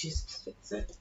Jesus, fix it.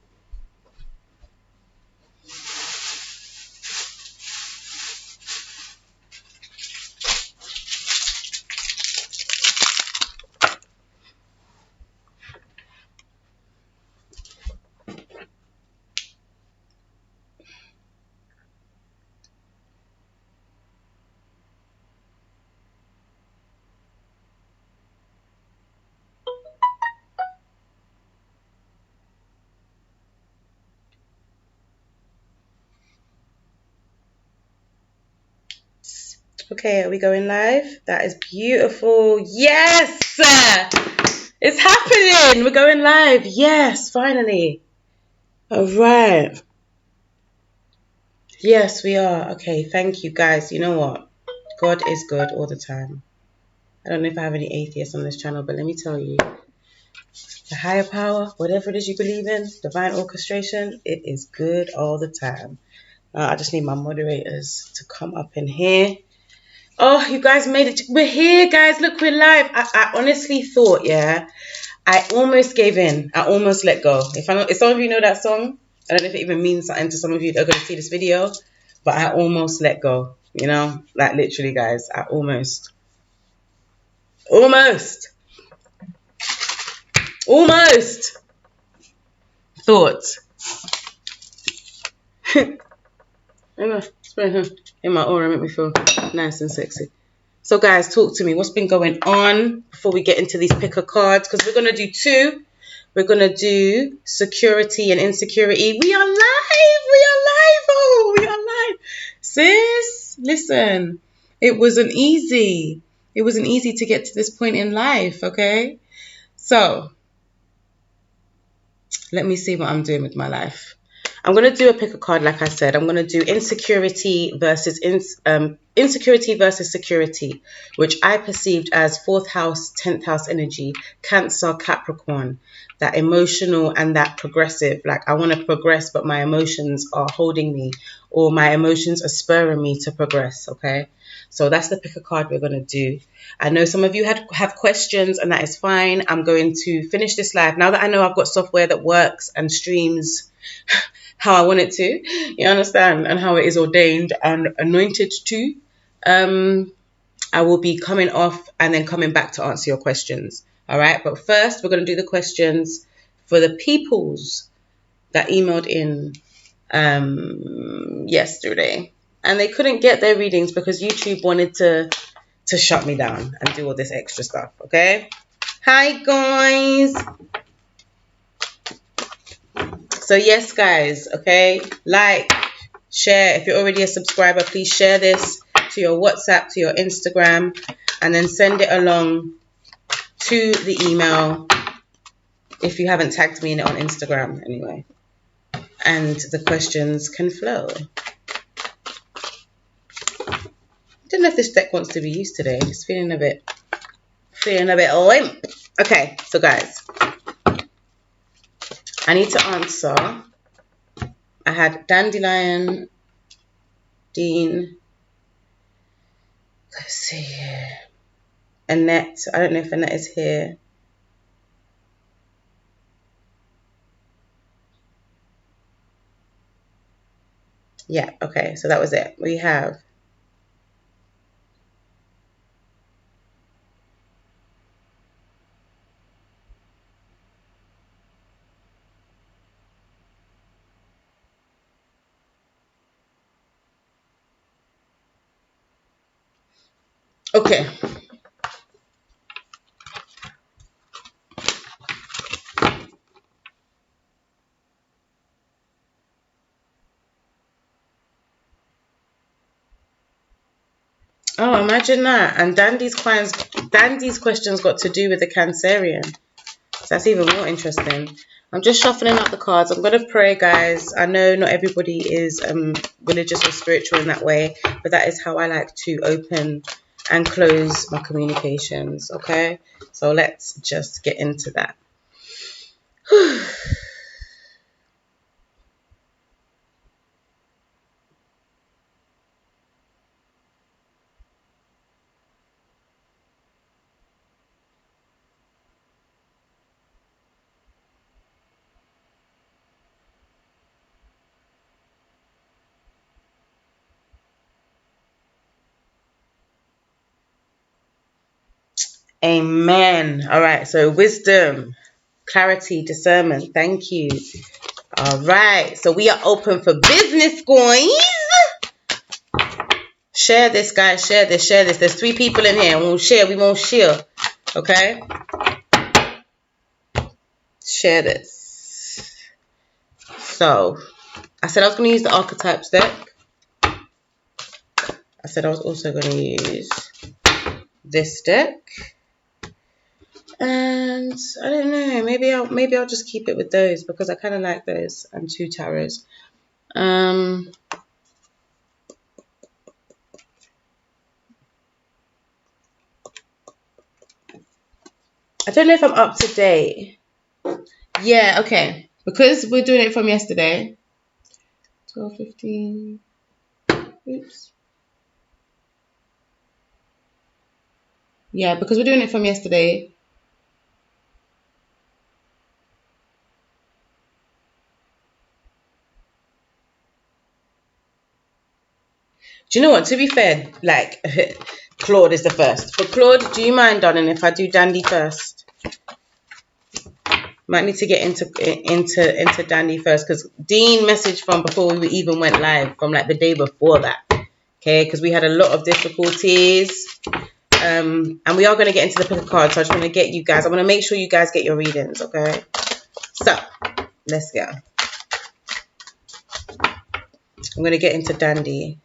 Okay, are we going live? That is beautiful. Yes! It's happening. We're going live. Yes, finally. All right. Yes, we are. Okay, thank you, guys. You know what? God is good all the time. I don't know if I have any atheists on this channel, but let me tell you, the higher power, whatever it is you believe in, divine orchestration, it is good all the time. I just need my moderators to come up in here. Oh, you guys made it. We're here, guys. Look, we're live. I honestly thought, yeah, I almost gave in. I almost let go. If some of you know that song, I don't know if it even means something to some of you that are going to see this video, but I almost let go. You know, like literally, guys, I almost thought. In my aura, make me feel nice and sexy. So, guys, talk to me. What's been going on before we get into these picker cards? Because we're going to do two. We're going to do security and insecurity. We are live. Oh, we are live. Sis, listen. It wasn't easy. It wasn't easy to get to this point in life, okay? So, let me see what I'm doing with my life. I'm going to do a pick a card, like I said. I'm going to do insecurity versus security, which I perceived as 4th house, 10th house energy, Cancer, Capricorn, that emotional and that progressive. Like I want to progress, but my emotions are holding me, or my emotions are spurring me to progress. Okay, so that's the pick a card we're going to do. I know some of you have questions, and that is fine. I'm going to finish this live now that I know I've got software that works and streams how I want it to, you understand, and how it is ordained and anointed to. I will be coming off and then coming back to answer your questions. All right, but first we're going to do the questions for the peoples that emailed in yesterday, and they couldn't get their readings because YouTube wanted to shut me down and do all this extra stuff. Okay, hi guys. So yes, guys, okay, like, share. If you're already a subscriber, please share this to your WhatsApp, to your Instagram, and then send it along to the email if you haven't tagged me in it on Instagram anyway. And the questions can flow. Don't know if this deck wants to be used today. It's feeling a bit limp. Okay, so guys, I need to answer. I had Dandelion, Dean, let's see here, Annette. I don't know if Annette is here. Yeah, okay, so that was it. We have okay. Oh, imagine that. And Dandy's questions got to do with the Cancerian. So that's even more interesting. I'm just shuffling up the cards. I'm going to pray, guys. I know not everybody is religious or spiritual in that way, but that is how I like to open and close my communications, okay? So let's just get into that. Amen. All right. So wisdom, clarity, discernment. Thank you. All right. So we are open for business, guys. Share this, guys. Share this. Share this. There's 3 people in here. We'll share. We won't share. Okay. Share this. So I said I was going to use the archetypes deck. I said I was also going to use this deck. And I don't know, maybe I'll just keep it with those because I kind of like those, and 2 tarots. I don't know if I'm up to date. Yeah, okay. Because we're doing it from yesterday. 12:15. Oops. Yeah, because we're doing it from yesterday. Do you know what? To be fair, like, Claude is the first. For Claude, do you mind, darling, if I do Dandy first? Might need to get into Dandy first because Dean messaged from before we even went live, from like the day before that. Okay, because we had a lot of difficulties. And we are going to get into the pick of cards. So I just want to get you guys. I want to make sure you guys get your readings. Okay. So let's go. I'm going to get into Dandy.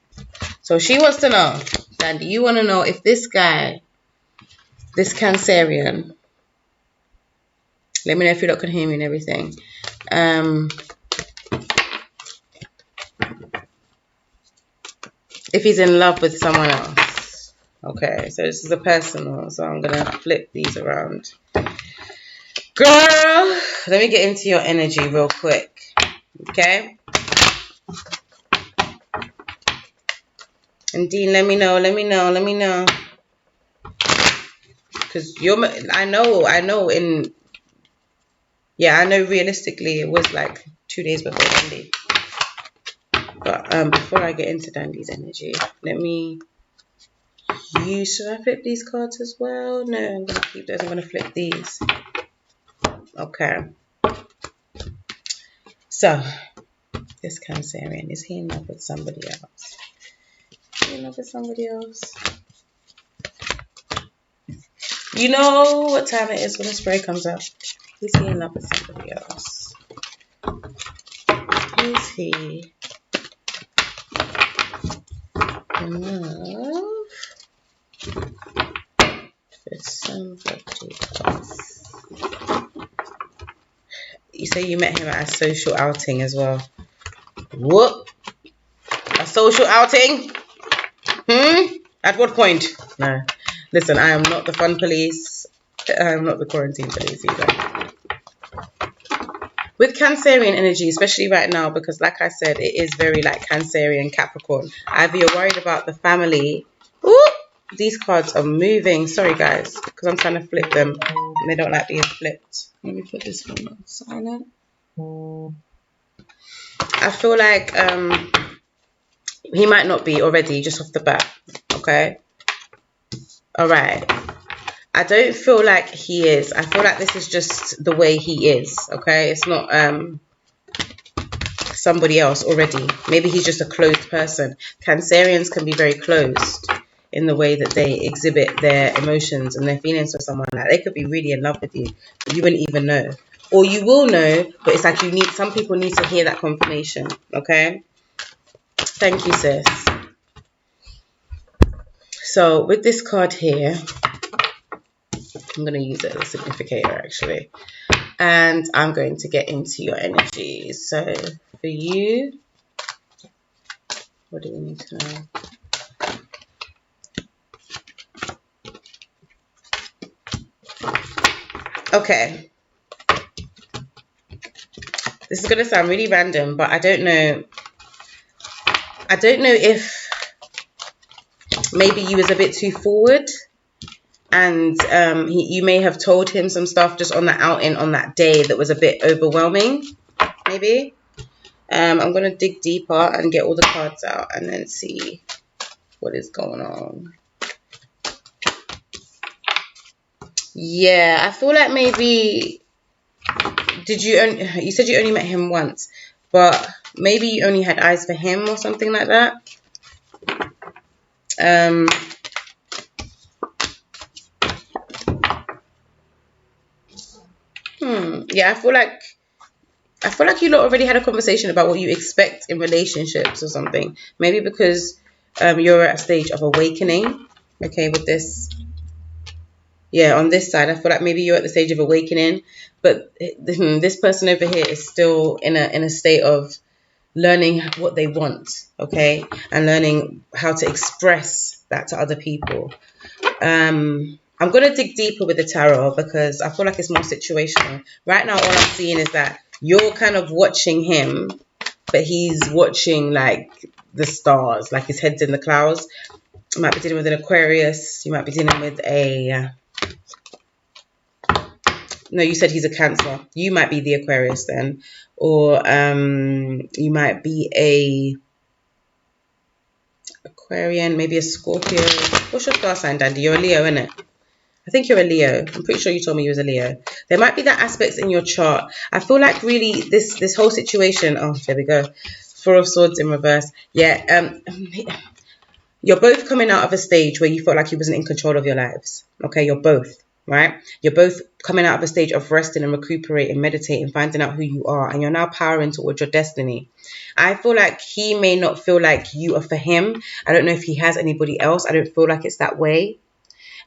So she wants to know, Dandy, you want to know if this guy, this Cancerian, let me know if you lot can hear me and everything. If he's in love with someone else. Okay, so this is a personal, so I'm going to flip these around. Girl, let me get into your energy real quick. Okay? And Dean, let me know. Because I know realistically it was like 2 days before Dandy. But before I get into Dandy's energy, should I flip these cards as well? No, I'm going to keep those. I'm going to flip these. Okay. So, this Cancerian, is he in love with somebody else? Is he in love with somebody else? You know what time it is when the spray comes out. Is he in love with somebody else? Is he in love with somebody else? You say you met him at a social outing as well. Whoop! A social outing? At what point? No. Listen, I am not the fun police. I am not the quarantine police either. With Cancerian energy, especially right now, because like I said, it is very like Cancerian Capricorn. Either you're worried about the family. Ooh, these cards are moving. Sorry, guys, because I'm trying to flip them. And they don't like being flipped. Let me put this one on silent. I feel like he might not be already just off the bat. Okay. All right. I don't feel like he is. I feel like this is just the way he is. Okay. It's not somebody else already. Maybe he's just a closed person. Cancerians can be very closed in the way that they exhibit their emotions and their feelings for someone. Like they could be really in love with you, but you wouldn't even know. Or you will know, but it's like some people need to hear that confirmation. Okay. Thank you, sis. So with this card here, I'm going to use it as a significator actually. And I'm going to get into your energy. So for you, what do we need to know? Okay. This is going to sound really random, but I don't know if maybe you was a bit too forward. And you may have told him some stuff just on that outing on that day that was a bit overwhelming, maybe. I'm going to dig deeper and get all the cards out and then see what is going on. Yeah, I feel like maybe you said you only met him once, but maybe you only had eyes for him or something like that. Um, yeah, I feel like you lot already had a conversation about what you expect in relationships or something. Maybe because you're at a stage of awakening. Okay, with this, yeah, on this side, I feel like maybe you're at the stage of awakening, but this person over here is still in a state of learning what they want, okay, and learning how to express that to other people. I'm going to dig deeper with the tarot because I feel like it's more situational. Right now, all I'm seeing is that you're kind of watching him, but he's watching like the stars, like his head's in the clouds. You might be dealing with an Aquarius. You might be dealing with a... No, you said he's a Cancer. You might be the Aquarius then. Or you might be a Aquarian, maybe a Scorpio. What's your star sign, Dandy? You're a Leo, innit? I think you're a Leo. I'm pretty sure you told me you was a Leo. There might be that aspects in your chart. I feel like really this whole situation. Oh, there we go. Four of Swords in reverse. Yeah. You're both coming out of a stage where you felt like you wasn't in control of your lives. Okay, you're both, right? You're both coming out of a stage of resting and recuperating, meditating, finding out who you are, and you're now powering towards your destiny. I feel like he may not feel like you are for him. I don't know if he has anybody else. I don't feel like it's that way.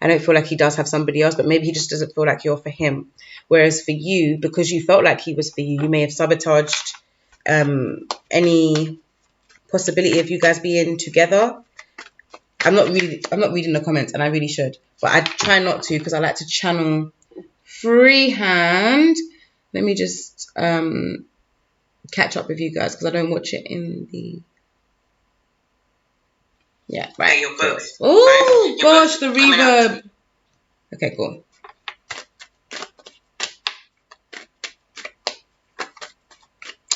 I don't feel like he does have somebody else, but maybe he just doesn't feel like you're for him. Whereas for you, because you felt like he was for you, you may have sabotaged any possibility of you guys being together. I'm not reading the comments, and I really should, but I try not to because I like to channel freehand. Let me just catch up with you guys because I don't watch it in the... Yeah, right. You're both. Oh gosh, the reverb. Okay, cool.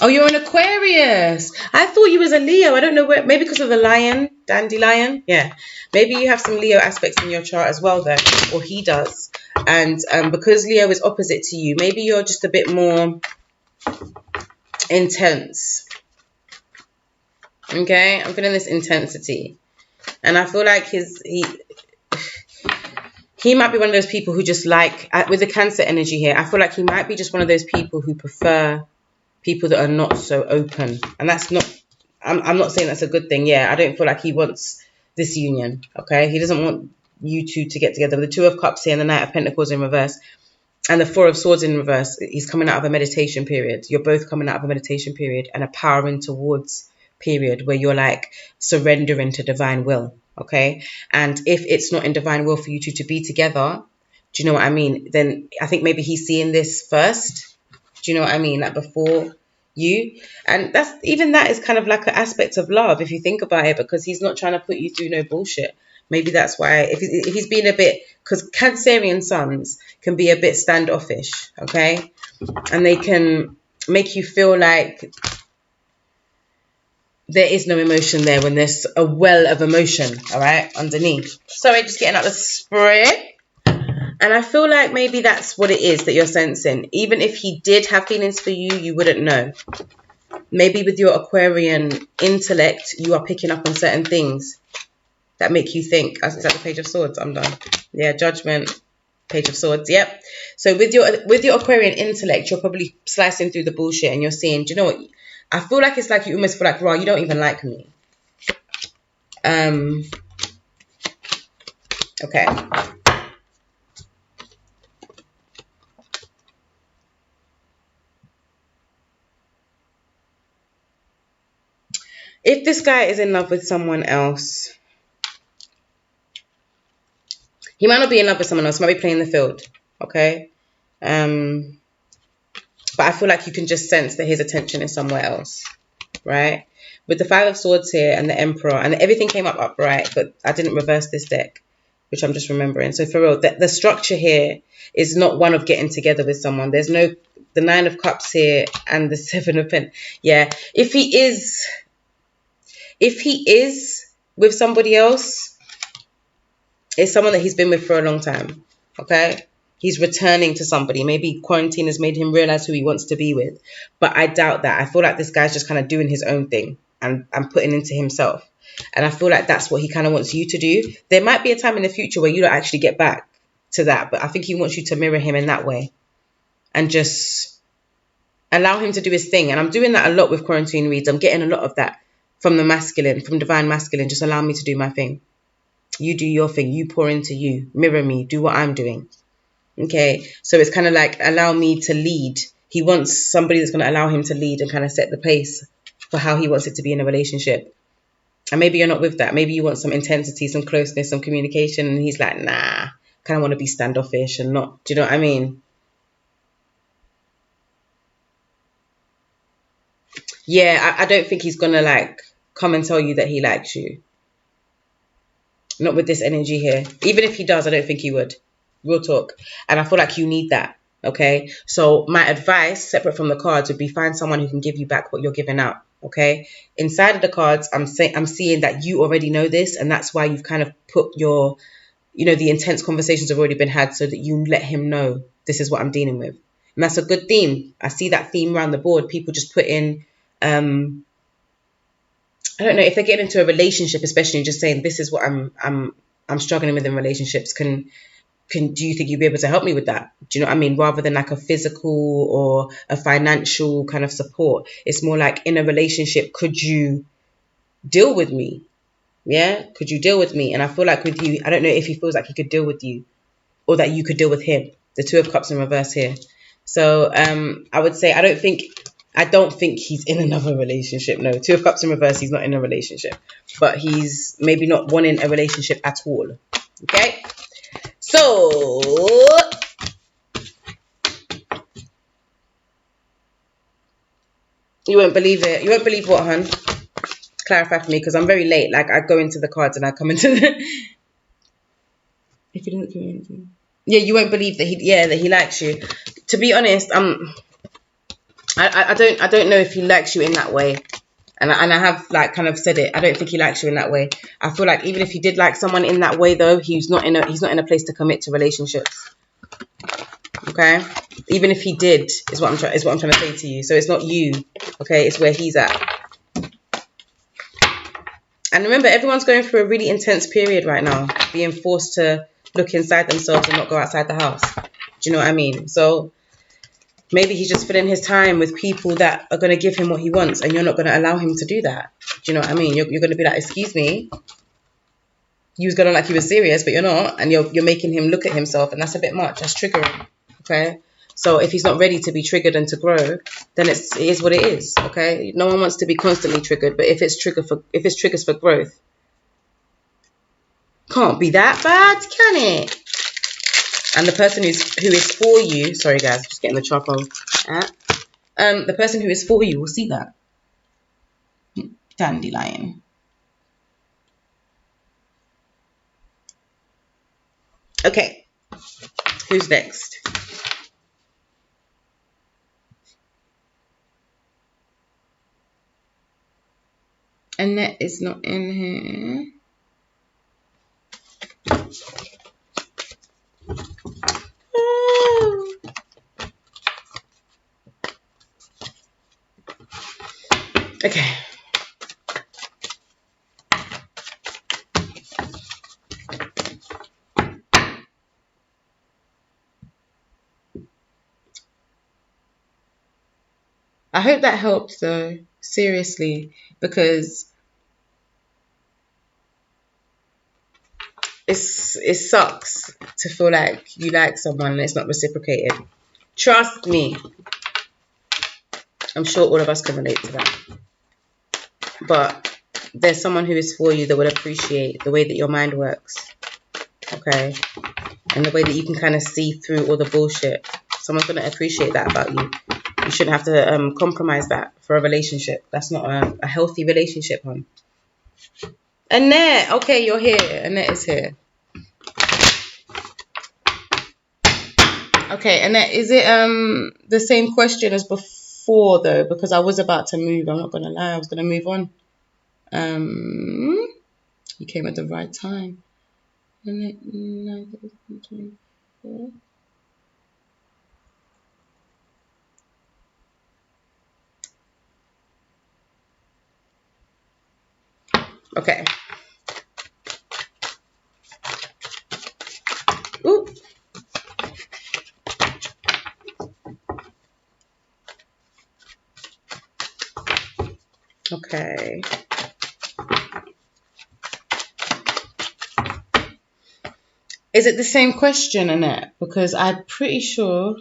Oh, you're an Aquarius. I thought you was a Leo. I don't know where. Maybe because of the lion, dandelion. Yeah. Maybe you have some Leo aspects in your chart as well, then, or he does. And because Leo is opposite to you, maybe you're just a bit more intense. Okay, I'm feeling this intensity, and I feel like he might be one of those people who just like with the Cancer energy here. I feel like he might be just one of those people who prefer people that are not so open, and that's not... I'm not saying that's a good thing. Yeah, I don't feel like he wants this union. Okay, he doesn't want you two to get together. With the Two of Cups here and the Knight of Pentacles in reverse, and the Four of Swords in reverse, he's coming out of a meditation period. You're both coming out of a meditation period and a powering towards period where you're like surrendering to divine will. Okay, and if it's not in divine will for you two to be together, do you know what I mean? Then I think maybe he's seeing this first. Do you know what I mean? Like before you. And that is kind of like an aspect of love if you think about it, because he's not trying to put you through no bullshit. Maybe that's why if he's being a bit... because Cancerian suns can be a bit standoffish, okay? And they can make you feel like there is no emotion there when there's a well of emotion, all right, underneath. Sorry, just getting out the spray. And I feel like maybe that's what it is that you're sensing. Even if he did have feelings for you, you wouldn't know. Maybe with your Aquarian intellect, you are picking up on certain things that make you think. Is that the Page of Swords? I'm done. Yeah, Judgment, Page of Swords. Yep. So with your Aquarian intellect, you're probably slicing through the bullshit and you're seeing, do you know what? I feel like it's like you almost feel like, raw, you don't even like me. Okay. If this guy is in love with someone else, he might not be in love with someone else. He might be playing the field. Okay. But I feel like you can just sense that his attention is somewhere else, right? With the Five of Swords here and the Emperor, and everything came up upright, but I didn't reverse this deck, which I'm just remembering. So for real, the structure here is not one of getting together with someone. There's no... the Nine of Cups here and the Seven of Pentacles. Yeah, if he is with somebody else, it's someone that he's been with for a long time, okay? he's returning to somebody. Maybe quarantine has made him realize who he wants to be with. But I doubt that. I feel like this guy's just kind of doing his own thing and putting into himself. And I feel like that's what he kind of wants you to do. There might be a time in the future where you don't actually get back to that, but I think he wants you to mirror him in that way and just allow him to do his thing. And I'm doing that a lot with quarantine reads. I'm getting a lot of that from the masculine, from divine masculine. Just allow me to do my thing. You do your thing. You pour into you. Mirror me. Do what I'm doing. Okay, so it's kind of like allow me to lead. He wants somebody that's going to allow him to lead and kind of set the pace for how he wants it to be in a relationship. And maybe you're not with that. Maybe you want some intensity, some closeness, some communication. And he's like, nah, kind of want to be standoffish and not. Do you know what I mean? Yeah, I don't think he's going to like come and tell you that he likes you. Not with this energy here. Even if he does, I don't think he would. Real talk. And I feel like you need that. Okay. So my advice, separate from the cards, would be find someone who can give you back what you're giving out. Okay. Inside of the cards, I'm seeing that you already know this, and that's why you've kind of put your, the intense conversations have already been had so that you let him know this is what I'm dealing with. And that's a good theme. I see that theme around the board. People just put in, I don't know if they get into a relationship, especially just saying this is what I'm struggling with in relationships. Do you think you'd be able to help me with that? Do you know what I mean? Rather than like a physical or a financial kind of support, it's more like in a relationship, could you deal with me? Yeah, could you deal with me? And I feel like with you, I don't know if he feels like he could deal with you or that you could deal with him. The Two of Cups in reverse here. So I would say I don't think he's in another relationship. No, Two of Cups in reverse, he's not in a relationship. But he's maybe not wanting a relationship at all. Okay? So, you won't believe it. You won't believe what, hon? Clarify for me, because I'm very late. Like, I go into the cards and I come into the... If you didn't do anything. Yeah, you won't believe that he likes you. To be honest, I don't know if he likes you in that way. And I have like kind of said it. I don't think he likes you in that way. I feel like even if he did like someone in that way, though, he's not in a place to commit to relationships. Okay, even if he did, is what I'm trying to say to you. So it's not you. Okay, it's where he's at. And remember, everyone's going through a really intense period right now, being forced to look inside themselves and not go outside the house. Do you know what I mean? So maybe he's just filling his time with people that are going to give him what he wants, and you're not going to allow him to do that. Do you know what I mean? You're going to be like, excuse me. You was going to like you were serious, but you're not. And you're making him look at himself, and that's a bit much. That's triggering. Okay? So if he's not ready to be triggered and to grow, then it is what it is. Okay? No one wants to be constantly triggered, but if it's triggers for growth, can't be that bad, can it? And the person who is for you, sorry guys, just getting the charcoal. The person who is for you will see that. Dandelion. Okay, who's next? Annette is not in here. Okay. I hope that helped though, seriously, because it sucks to feel like you like someone and it's not reciprocated. Trust me. I'm sure all of us can relate to that. But there's someone who is for you that will appreciate the way that your mind works. Okay? And the way that you can kind of see through all the bullshit. Someone's going to appreciate that about you. You shouldn't have to compromise that for a relationship. That's not a healthy relationship, hon. Annette, okay, you're here. Annette is here. Okay, Annette, is it the same question as before though? Because I was about to move. I'm not gonna lie, I was gonna move on. You came at the right time. Annette, Okay. Ooh. Okay. Is it the same question, Annette? Because I'm pretty sure.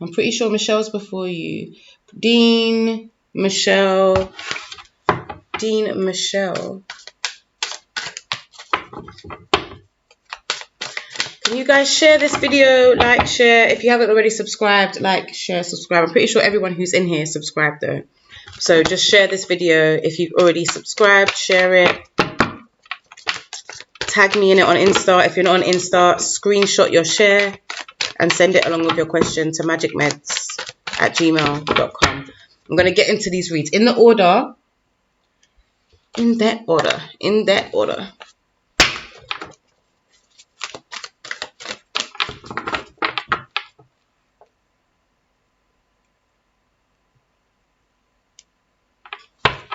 I'm pretty sure Michelle's before you. Dean, Michelle. Can you guys share this video? Like, share. If you haven't already subscribed, like, share, subscribe. I'm pretty sure everyone who's in here is subscribed though. So just share this video. If you've already subscribed, share it. Tag me in it on Insta. If you're not on Insta, screenshot your share and send it along with your question to magickmeds@gmail.com. I'm going to get into these reads in the order. In that order.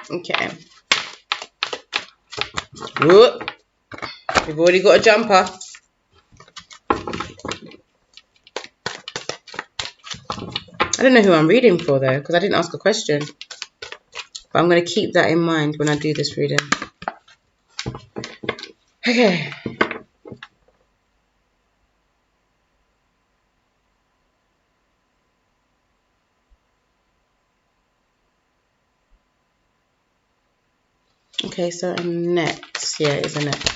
Okay. Whoop. We've already got a jumper. I don't know who I'm reading for though, because I didn't ask a question. But I'm going to keep that in mind when I do this reading. Okay. Okay, so Anette. Yeah, it's Anette.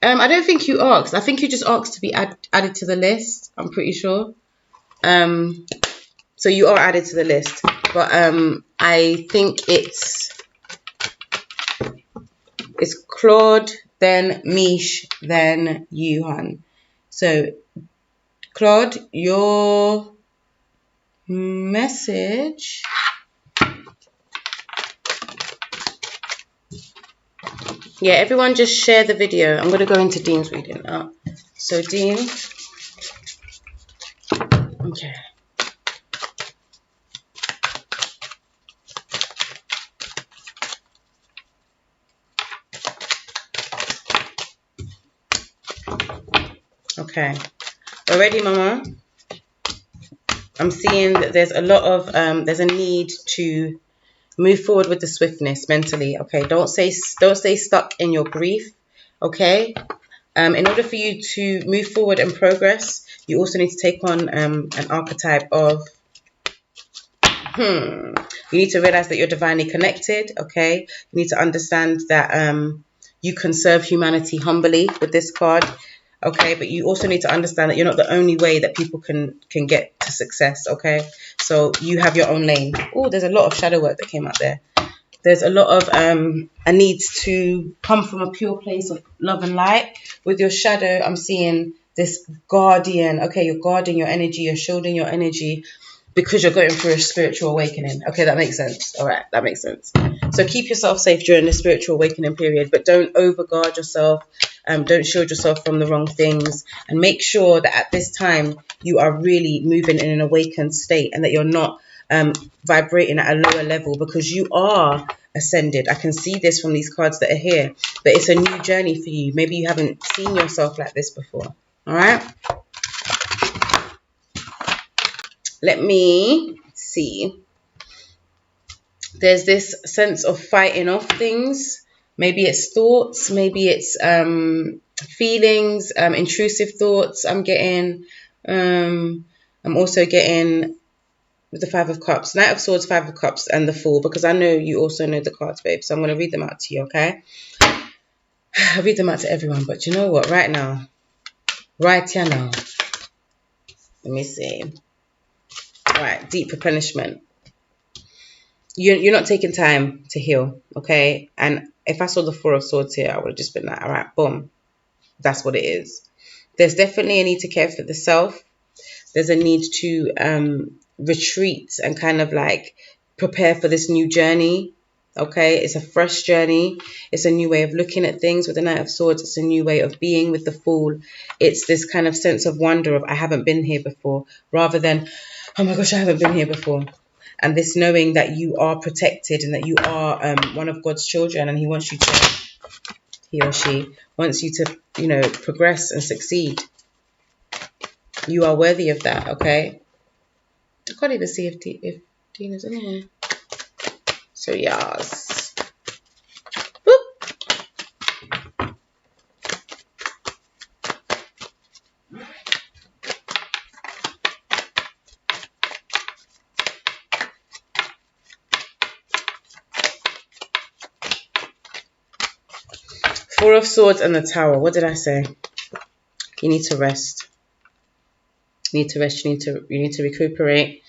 I don't think you asked. I think you just asked to be added to the list. I'm pretty sure. So you are added to the list. But I think it's Claude, then Mish, then you, hun. So Claude, your message. Yeah, everyone just share the video. I'm going to go into Dean's reading now. So Dean. Okay. Okay. Already, Mama. I'm seeing that there's a lot of, there's a need to move forward with the swiftness mentally. Okay. Don't stay stuck in your grief. Okay. In order for you to move forward and progress, you also need to take on an archetype of, you need to realize that you're divinely connected, okay? You need to understand that you can serve humanity humbly with this card, okay? But you also need to understand that you're not the only way that people can get to success, okay? So you have your own lane. Oh, there's a lot of shadow work that came out there. There's a lot of a need to come from a pure place of love and light. With your shadow, I'm seeing this guardian. Okay, you're guarding your energy, you're shielding your energy because you're going through a spiritual awakening. Okay, that makes sense. All right, that makes sense. So keep yourself safe during the spiritual awakening period, but don't overguard yourself. Don't shield yourself from the wrong things. And make sure that at this time, you are really moving in an awakened state and that you're not vibrating at a lower level, because you are ascended. I can see this from these cards that are here, but it's a new journey for you. Maybe you haven't seen yourself like this before. All right, let me see. There's this sense of fighting off things. Maybe it's thoughts, maybe it's feelings, intrusive thoughts. I'm getting I'm also getting with the Five of Cups, Knight of Swords, Five of Cups, and the Fool, because I know you also know the cards, babe. So I'm going to read them out to you, okay? I read them out to everyone, but you know what? Right now, right here now, let me see. All right, deep replenishment. You're not taking time to heal, okay? And if I saw the Four of Swords here, I would have just been like, all right, boom. That's what it is. There's definitely a need to care for the self. There's a need to retreat and kind of like prepare for this new journey. Okay, it's a fresh journey. It's a new way of looking at things with the Knight of Swords. It's a new way of being with the Fool. It's this kind of sense of wonder of I haven't been here before, rather than, oh my gosh, I haven't been here before. And this knowing that you are protected and that you are one of God's children, and he wants you to, he or she wants you to, progress and succeed. You are worthy of that, okay? I can't even see if Dina's in here. So, yes. Boop. Four of Swords and the Tower. What did I say? You need to rest. You need to rest. You need to recuperate.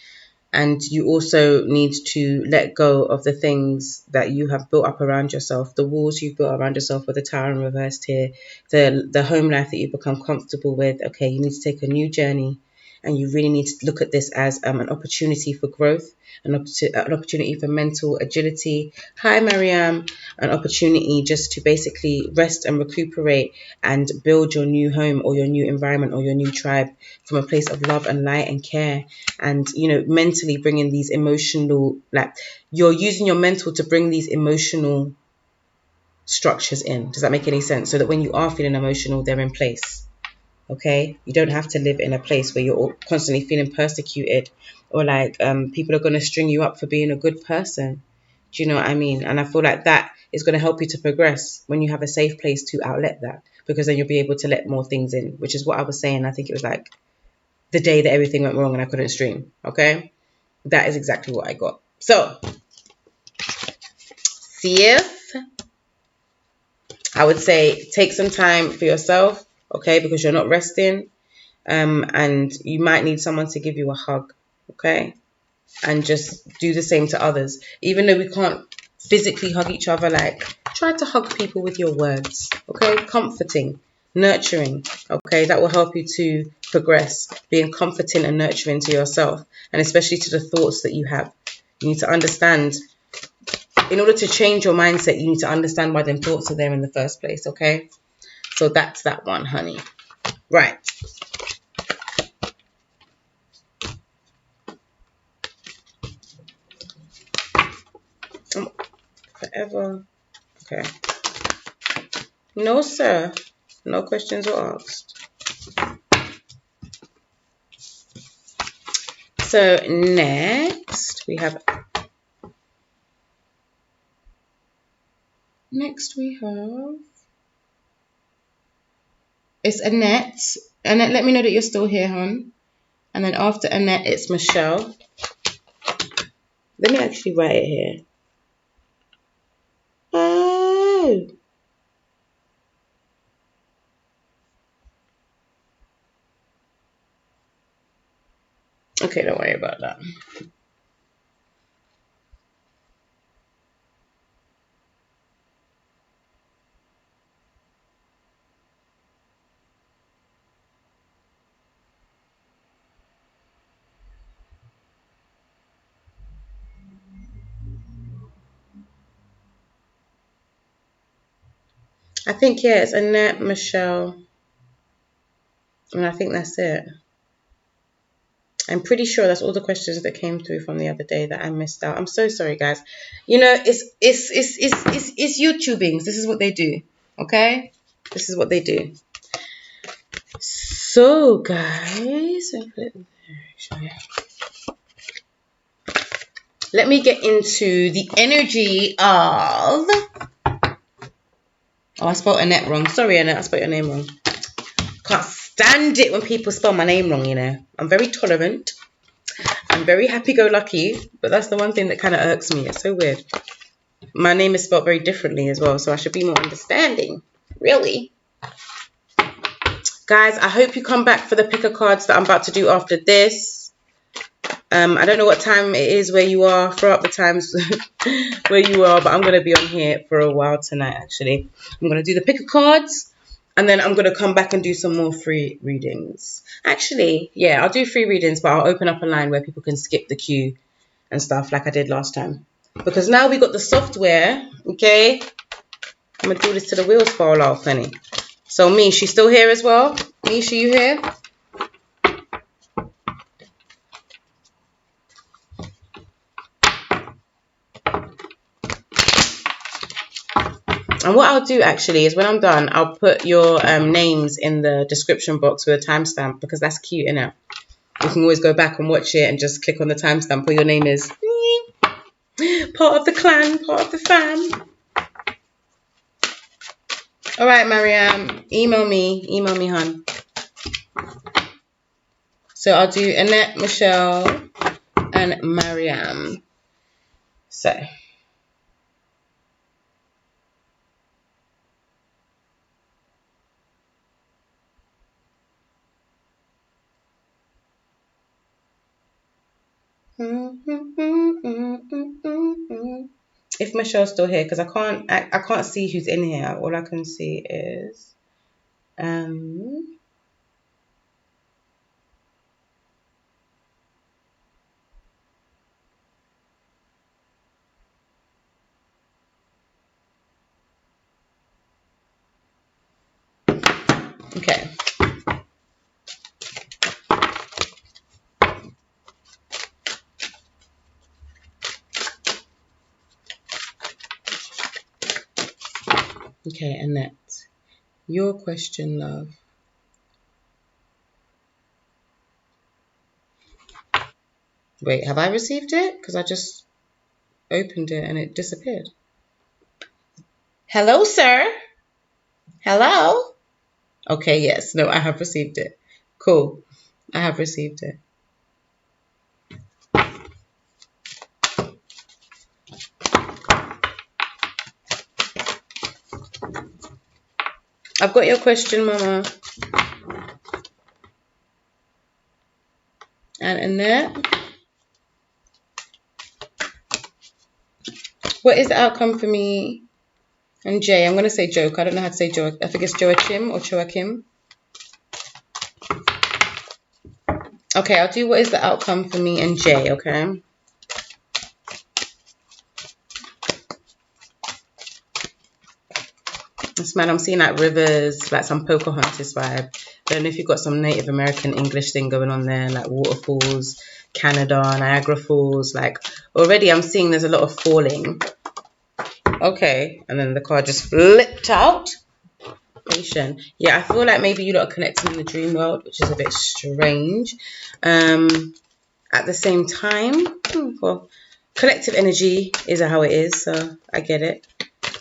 And you also need to let go of the things that you have built up around yourself, the walls you've built around yourself with the tower in reversed here, the home life that you've become comfortable with. Okay, you need to take a new journey, and you really need to look at this as an opportunity for growth, an opportunity for mental agility. Hi, Mariam. An opportunity just to basically rest and recuperate and build your new home or your new environment or your new tribe from a place of love and light and care. And, mentally bringing these emotional, like you're using your mental to bring these emotional structures in. Does that make any sense? So that when you are feeling emotional, they're in place. Okay, you don't have to live in a place where you're constantly feeling persecuted or like people are going to string you up for being a good person. Do you know what I mean? And I feel like that is going to help you to progress when you have a safe place to outlet that, because then you'll be able to let more things in, which is what I was saying. I think it was like the day that everything went wrong and I couldn't stream. Okay, that is exactly what I got. So, sis, I would say take some time for yourself, okay, because you're not resting. And you might need someone to give you a hug, okay? And just do the same to others. Even though we can't physically hug each other, like, try to hug people with your words, okay? Comforting, nurturing, okay? That will help you to progress, being comforting and nurturing to yourself, and especially to the thoughts that you have. You need to understand, in order to change your mindset, you need to understand why them thoughts are there in the first place, okay? So that's that one, honey. Right. Forever. Okay. No, sir. No questions were asked. So next we have it's Annette. Annette, let me know that you're still here, hon. And then after Annette, it's Michelle. Let me actually write it here. Oh. Okay, don't worry about that. I think, yeah, it's Annette, Michelle, and I think that's it. I'm pretty sure that's all the questions that came through from the other day that I missed out. I'm so sorry, guys. It's YouTubings. This is what they do. Okay? This is what they do. So, guys, let me get into the energy of... Oh, I spelled Annette wrong. Sorry, Annette, I spelled your name wrong. Can't stand it when people spell my name wrong, I'm very tolerant. I'm very happy-go-lucky, but that's the one thing that kind of irks me. It's so weird. My name is spelled very differently as well, so I should be more understanding. Really. Guys, I hope you come back for the picker cards that I'm about to do after this. I don't know what time it is where you are. Throw up the times where you are, but I'm going to be on here for a while tonight, actually. I'm going to do the picker cards, and then I'm going to come back and do some more free readings. Actually, yeah, I'll do free readings, but I'll open up a line where people can skip the queue and stuff like I did last time. Because now we got the software, okay? I'm going to do this to the wheels fall off, honey. So, Mish, you still here as well? Mish, are you here? And what I'll do actually is when I'm done, I'll put your names in the description box with a timestamp because that's cute, innit? You can always go back and watch it and just click on the timestamp where your name is. Part of the clan, part of the fam. All right, Mariam, email me, hon. So I'll do Annette, Michelle, and Mariam. So. If Michelle's still here, because I can't see who's in here. All I can see is okay. Okay, Annette. Your question, love. Wait, have I received it? Because I just opened it and it disappeared. Hello, sir. Hello? Okay, yes. No, I have received it. Cool. I have received it. I've got your question, Mama. And Annette. What is the outcome for me and Jay? I'm going to say joke. I don't know how to say joke. I think it's Joachim or Joachim. Okay, I'll do what is the outcome for me and Jay, okay? This man, I'm seeing like rivers, like some Pocahontas vibe. I don't know if you've got some Native American English thing going on there, like waterfalls, Canada, Niagara Falls. Like already I'm seeing there's a lot of falling. Okay, and then the card just flipped out. Patient. Yeah, I feel like maybe you lot are connecting in the dream world, which is a bit strange. At the same time, well, collective energy is how it is, so I get it.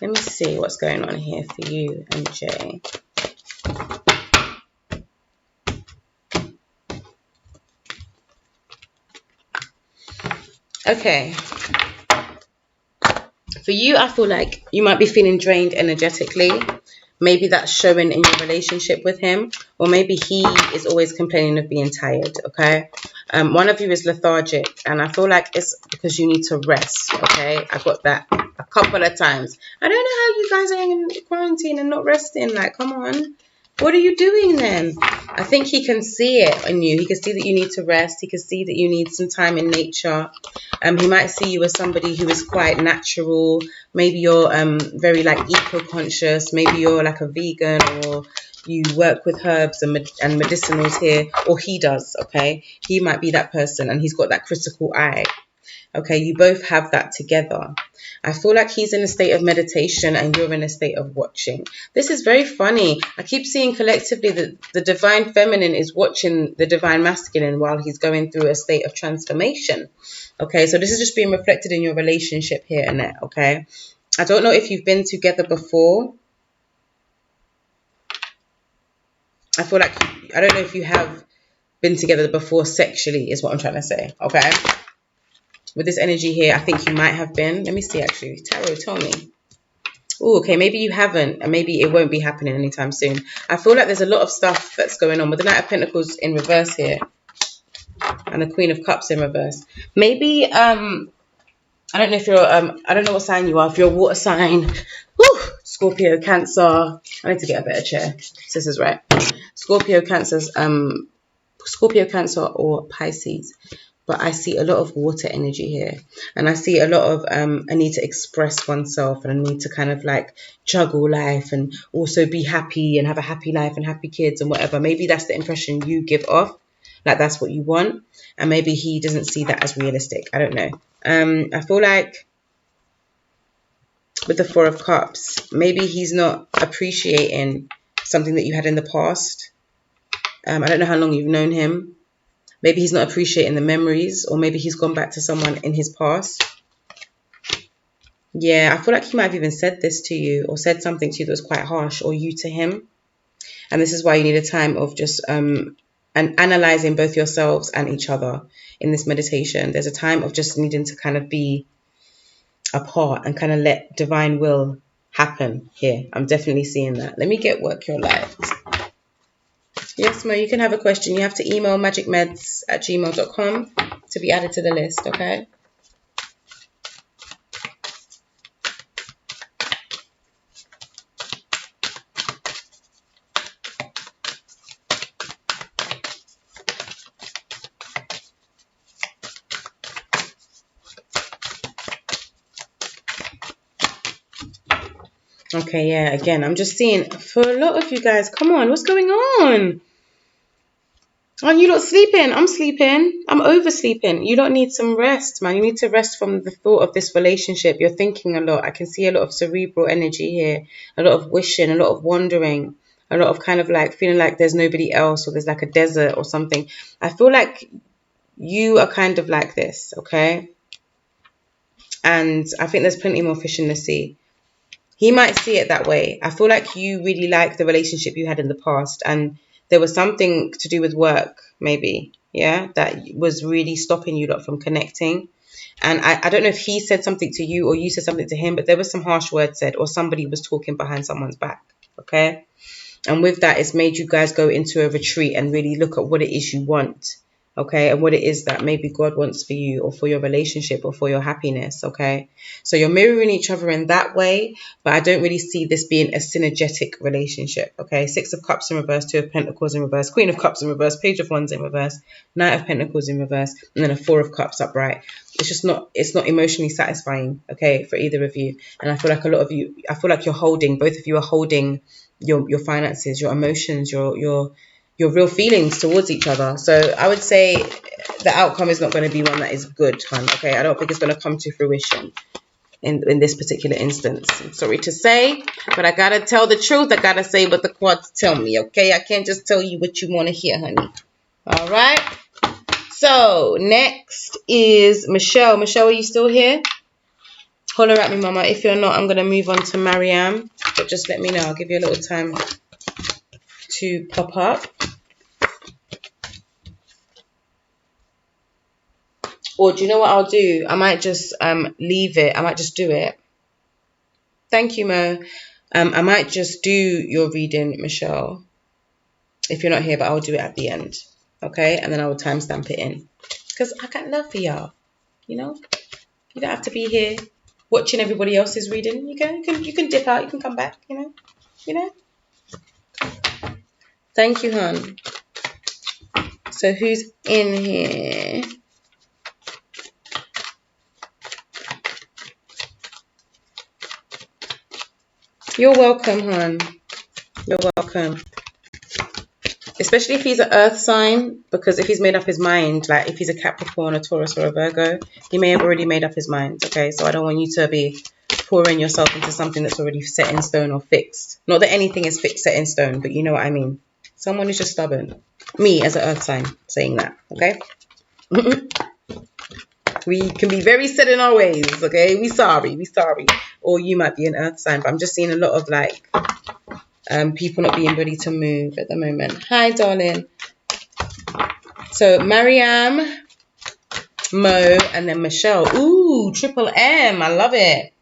Let me see what's going on here for you and Jay. Okay. For you, I feel like you might be feeling drained energetically. Maybe that's showing in your relationship with him, or maybe he is always complaining of being tired, okay? One of you is lethargic, and I feel like it's because you need to rest, okay? I got that a couple of times. I don't know how you guys are in quarantine and not resting. Like, come on. What are you doing then? I think he can see it in you. He can see that you need to rest. He can see that you need some time in nature. He might see you as somebody who is quite natural. Maybe you're very like eco-conscious. Maybe you're like a vegan, or you work with herbs and medicinals here, or he does, okay? He might be that person, and he's got that critical eye. Okay, you both have that together. I feel like he's in a state of meditation and you're in a state of watching. This is very funny. I keep seeing collectively that the divine feminine is watching the divine masculine while he's going through a state of transformation. Okay, so this is just being reflected in your relationship here, Annette, okay? I don't know if you've been together before. I feel like, I don't know if you have been together before sexually is what I'm trying to say, okay? With this energy here, I think you might have been. Let me see, actually. Tarot, tell me. Oh, okay, maybe you haven't, and maybe it won't be happening anytime soon. I feel like there's a lot of stuff that's going on with the Knight of Pentacles in reverse here, and the Queen of Cups in reverse. Maybe, I don't know if you're, I don't know what sign you are. If you're a water sign, Scorpio, Cancer. I need to get a better chair. This is right. Scorpio, Cancer, or Pisces. but I see a lot of water energy here, and I see a lot of a need to express oneself, and a need to kind of like juggle life and also be happy and have a happy life and happy kids and whatever. Maybe that's the impression you give off, like that's what you want, and maybe he doesn't see that as realistic. I don't know. I feel like with the Four of Cups, maybe he's not appreciating something that you had in the past. I don't know how long you've known him. Maybe he's not appreciating the memories, or maybe he's gone back to someone in his past. Yeah, I feel like he might have even said this to you, or said something to you that was quite harsh, or you to him. And this is why you need a time of just and analyzing both yourselves and each other in this meditation. There's a time of just needing to kind of be apart and kind of let divine will happen here. I'm definitely seeing that. Let me get work your light. Yes, Mo, you can have a question. You have to email magickmeds@gmail.com to be added to the list, okay? Okay, yeah, again, I'm just seeing for a lot of you guys, come on, what's going on? Aren't you not sleeping? I'm sleeping. I'm oversleeping. You don't need some rest, man. You need to rest from the thought of this relationship. You're thinking a lot. I can see a lot of cerebral energy here, a lot of wishing, a lot of wandering, a lot of kind of like feeling like there's nobody else, or there's like a desert or something. I feel like you are kind of like this, okay? And I think there's plenty more fish in the sea. He might see it that way. I feel like you really like the relationship you had in the past, and there was something to do with work, maybe, yeah, that was really stopping you lot from connecting. And I don't know if he said something to you or you said something to him, but there was some harsh words said, or somebody was talking behind someone's back, okay? And with that, it's made you guys go into a retreat and really look at what it is you want, okay? And what it is that maybe God wants for you, or for your relationship, or for your happiness, okay? So you're mirroring each other in that way, but I don't really see this being a synergetic relationship, okay? Six of Cups in reverse, Two of Pentacles in reverse, Queen of Cups in reverse, Page of Wands in reverse, Knight of Pentacles in reverse, and then a Four of Cups upright. It's not emotionally satisfying, okay, for either of you. And I feel like a lot of you, I feel like both of you are holding your finances, your emotions, your real feelings towards each other. So I would say the outcome is not going to be one that is good, hon. Okay, I don't think it's going to come to fruition in this particular instance. I'm sorry to say, but I gotta tell the truth. I gotta say what the cards tell me. Okay, I can't just tell you what you want to hear, honey. All right. So next is Michelle. Michelle, are you still here? Holler at me, mama. If you're not, I'm going to move on to Mariam. But just let me know. I'll give you a little time to pop up. Or do you know what I'll do? I might just leave it. I might just do it. Thank you, Mo. I might just do your reading, Michelle, if you're not here, but I'll do it at the end. Okay? And then I will timestamp it in. Because I got love for y'all. You know? You don't have to be here watching everybody else's reading. You can dip out. You can come back. You know. Thank you, hon. So who's in here? You're welcome, hon. You're welcome. Especially if he's an earth sign, because if he's made up his mind, like if he's a Capricorn, a Taurus, or a Virgo, he may have already made up his mind, okay? So I don't want you to be pouring yourself into something that's already set in stone or fixed. Not that anything is fixed, set in stone, but you know what I mean. Someone is just stubborn. Me as an earth sign saying that, okay? We can be very set in our ways, okay? We sorry. Or you might be an earth sign, but I'm just seeing a lot of like people not being ready to move at the moment. Hi, darling. So Mariam, Mo, and then Michelle. Ooh, triple M. I love it.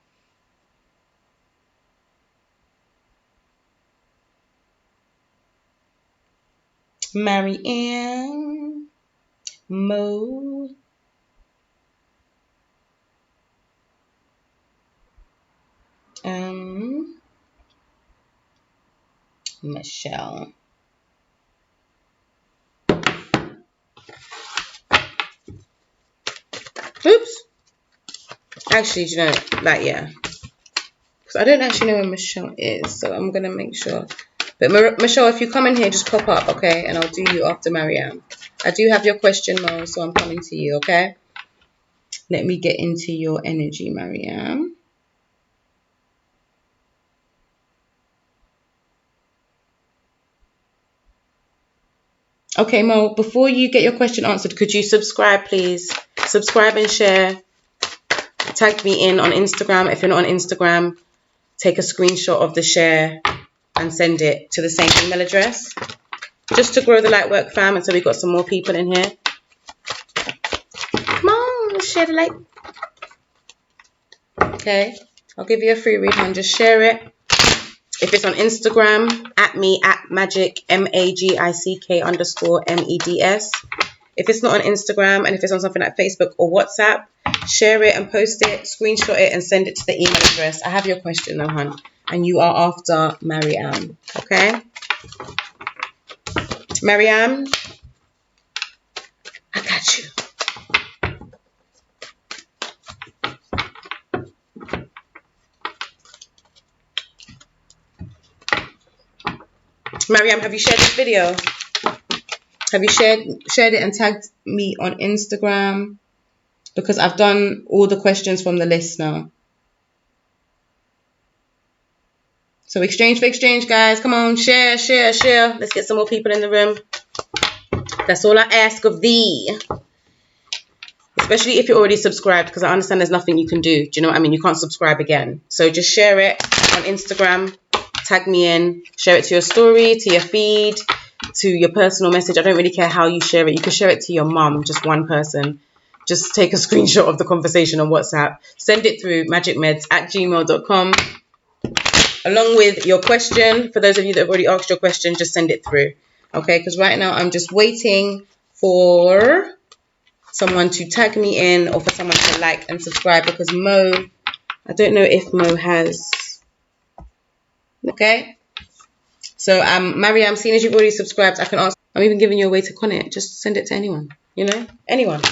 Mariam, Mo, Michelle. Oops. Actually, do you know, like, yeah. Because I don't actually know where Michelle is, so I'm going to make sure. But Michelle, if you come in here, just pop up, okay? And I'll do you after Mariam. I do have your question, Mo, so I'm coming to you, okay? Let me get into your energy, Mariam. Okay, Mo, before you get your question answered, could you subscribe, please? Subscribe and share. Tag me in on Instagram. If you're not on Instagram, take a screenshot of the share and send it to the same email address. Just to grow the Lightwork fam, and so we got some more people in here. Come on, let's share the light. Okay, I'll give you a free read, and just share it. If it's on Instagram, at me, at Magic, MAGICK_MEDS. If it's not on Instagram, and if it's on something like Facebook or WhatsApp, share it and post it, screenshot it, and send it to the email address. I have your question now, hon. And you are after Mariam. Okay? Mariam, I got you. Mariam, have you shared this video? Have you shared it and tagged me on Instagram? Because I've done all the questions from the list now. So exchange for exchange, guys. Come on, share. Let's get some more people in the room. That's all I ask of thee. Especially if you're already subscribed, because I understand there's nothing you can do. Do you know what I mean? You can't subscribe again. So just share it on Instagram. Tag me in. Share it to your story, to your feed, to your personal message. I don't really care how you share it. You can share it to your mum, just one person. Just take a screenshot of the conversation on WhatsApp. Send it through magickmeds@gmail.com. Along with your question. For those of you that have already asked your question, just send it through. Okay, because right now I'm just waiting for someone to tag me in or for someone to like and subscribe, because Mo, I don't know if Mo has. Okay. So Mariam, seeing as you've already subscribed, I can ask. I'm even giving you a way to con it. Just send it to anyone. You know? Anyone.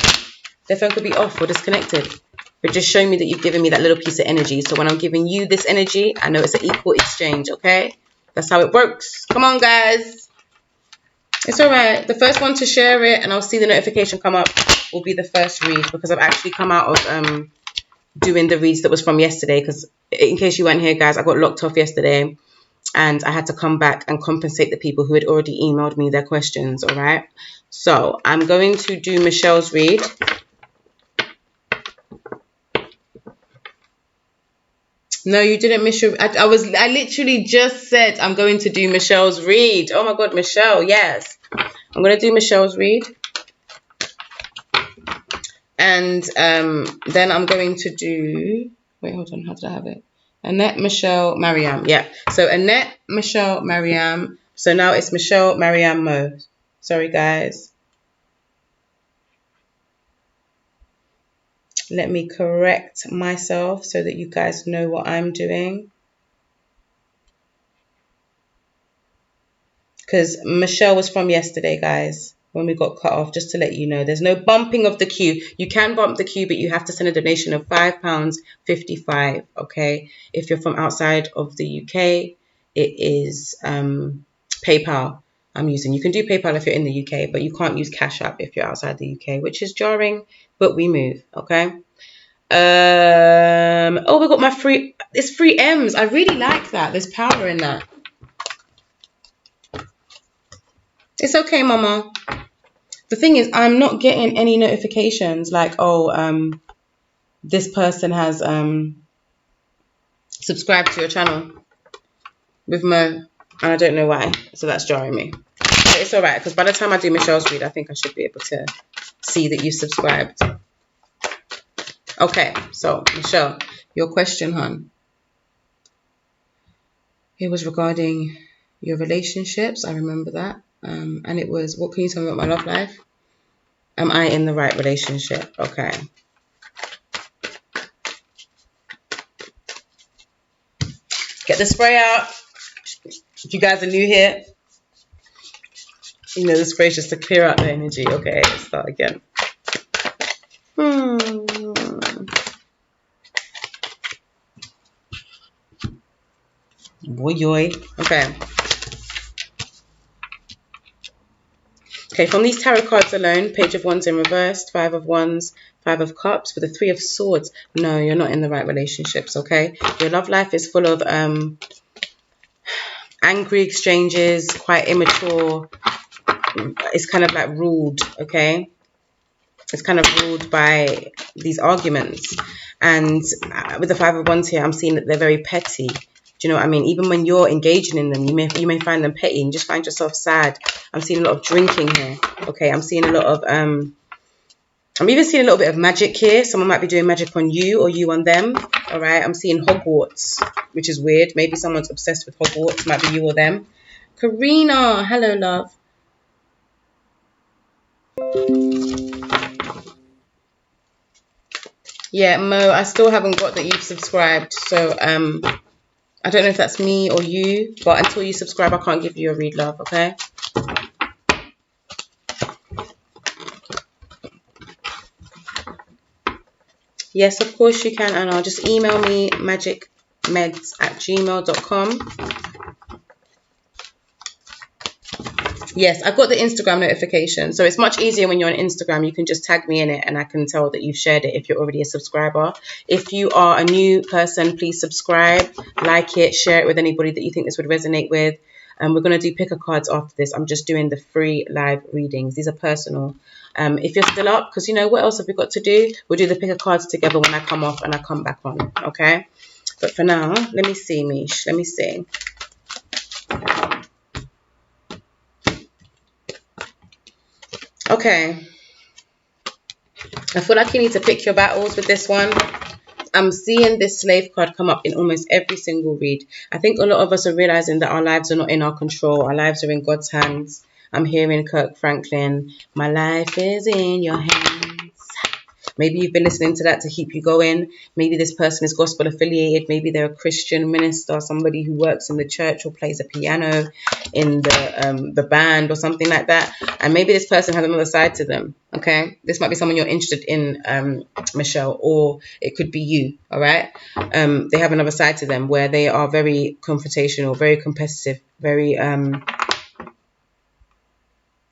Their phone could be off or disconnected. But just show me that you've given me that little piece of energy. So when I'm giving you this energy, I know it's an equal exchange, okay? That's how it works. Come on, guys. It's all right. The first one to share it, and I'll see the notification come up, will be the first read, because I've actually come out of doing the reads that was from yesterday. Because in case you weren't here, guys, I got locked off yesterday, and I had to come back and compensate the people who had already emailed me their questions, all right? So I'm going to do Michelle's read. No, you didn't miss your... I literally just said I'm going to do Michelle's read. Oh my God, Michelle, yes. I'm going to do Michelle's read. And then I'm going to do... Wait, hold on. How did I have it? Annette, Michelle, Mariam. Yeah. So Annette, Michelle, Mariam. So now it's Michelle, Mariam, Mo. Sorry, guys. Let me correct myself so that you guys know what I'm doing. Because Michelle was from yesterday, guys, when we got cut off, just to let you know. There's no bumping of the queue. You can bump the queue, but you have to send a donation of £5.55, okay? If you're from outside of the UK, it is PayPal I'm using. You can do PayPal if you're in the UK, but you can't use Cash App if you're outside the UK, which is jarring, but we move, okay? Oh, we got my free... It's free M's. I really like that. There's power in that. It's okay, Mama. The thing is, I'm not getting any notifications like, oh, this person has subscribed to your channel with Mo, and I don't know why. So that's jarring me. But it's all right, because by the time I do Michelle's read, I think I should be able to see that you subscribed. Okay, so Michelle, your question, hon. It was regarding your relationships. I remember that. And it was, what can you tell me about my love life? Am I in the right relationship? Okay. Get the spray out. If you guys are new here, you know the spray is just to clear out the energy. Okay, let's start again. Hmm. Boy. Okay. Okay, from these tarot cards alone, Page of Wands in reversed, Five of Wands, Five of Cups, with the Three of Swords. No, you're not in the right relationships, okay? Your love life is full of angry exchanges, quite immature. It's kind of like ruled, okay? It's kind of ruled by these arguments. And with the Five of Wands here, I'm seeing that they're very petty. Do you know what I mean? Even when you're engaging in them, you may find them petty and just find yourself sad. I'm seeing a lot of drinking here. Okay, I'm seeing a lot of I'm even seeing a little bit of magic here. Someone might be doing magic on you or you on them. All right, I'm seeing Hogwarts, which is weird. Maybe someone's obsessed with Hogwarts. Might be you or them. Karina, hello, love. Yeah, Mo, I still haven't got that you've subscribed. So I don't know if that's me or you, but until you subscribe, I can't give you a read, love, okay? Yes, of course you can, Anna. Just email me magickmeds@gmail.com. Yes, I got the Instagram notification. So it's much easier when you're on Instagram. You can just tag me in it and I can tell that you've shared it if you're already a subscriber. If you are a new person, please subscribe, like it, share it with anybody that you think this would resonate with. And we're going to do picker cards after this. I'm just doing the free live readings. These are personal. If you're still up, because you know, what else have we got to do? We'll do the picker cards together when I come off and I come back on, okay? But for now, let me see, Mish. Let me see. Okay. I feel like you need to pick your battles with this one. I'm seeing this slave card come up in almost every single read. I think a lot of us are realizing that our lives are not in our control. Our lives are in God's hands. I'm hearing Kirk Franklin. My life is in your hands. Maybe you've been listening to that to keep you going. Maybe this person is gospel affiliated. Maybe they're a Christian minister, somebody who works in the church or plays a piano in the band or something like that. And maybe this person has another side to them. Okay, this might be someone you're interested in, Michelle, or it could be you. All right, they have another side to them where they are very confrontational, very competitive, very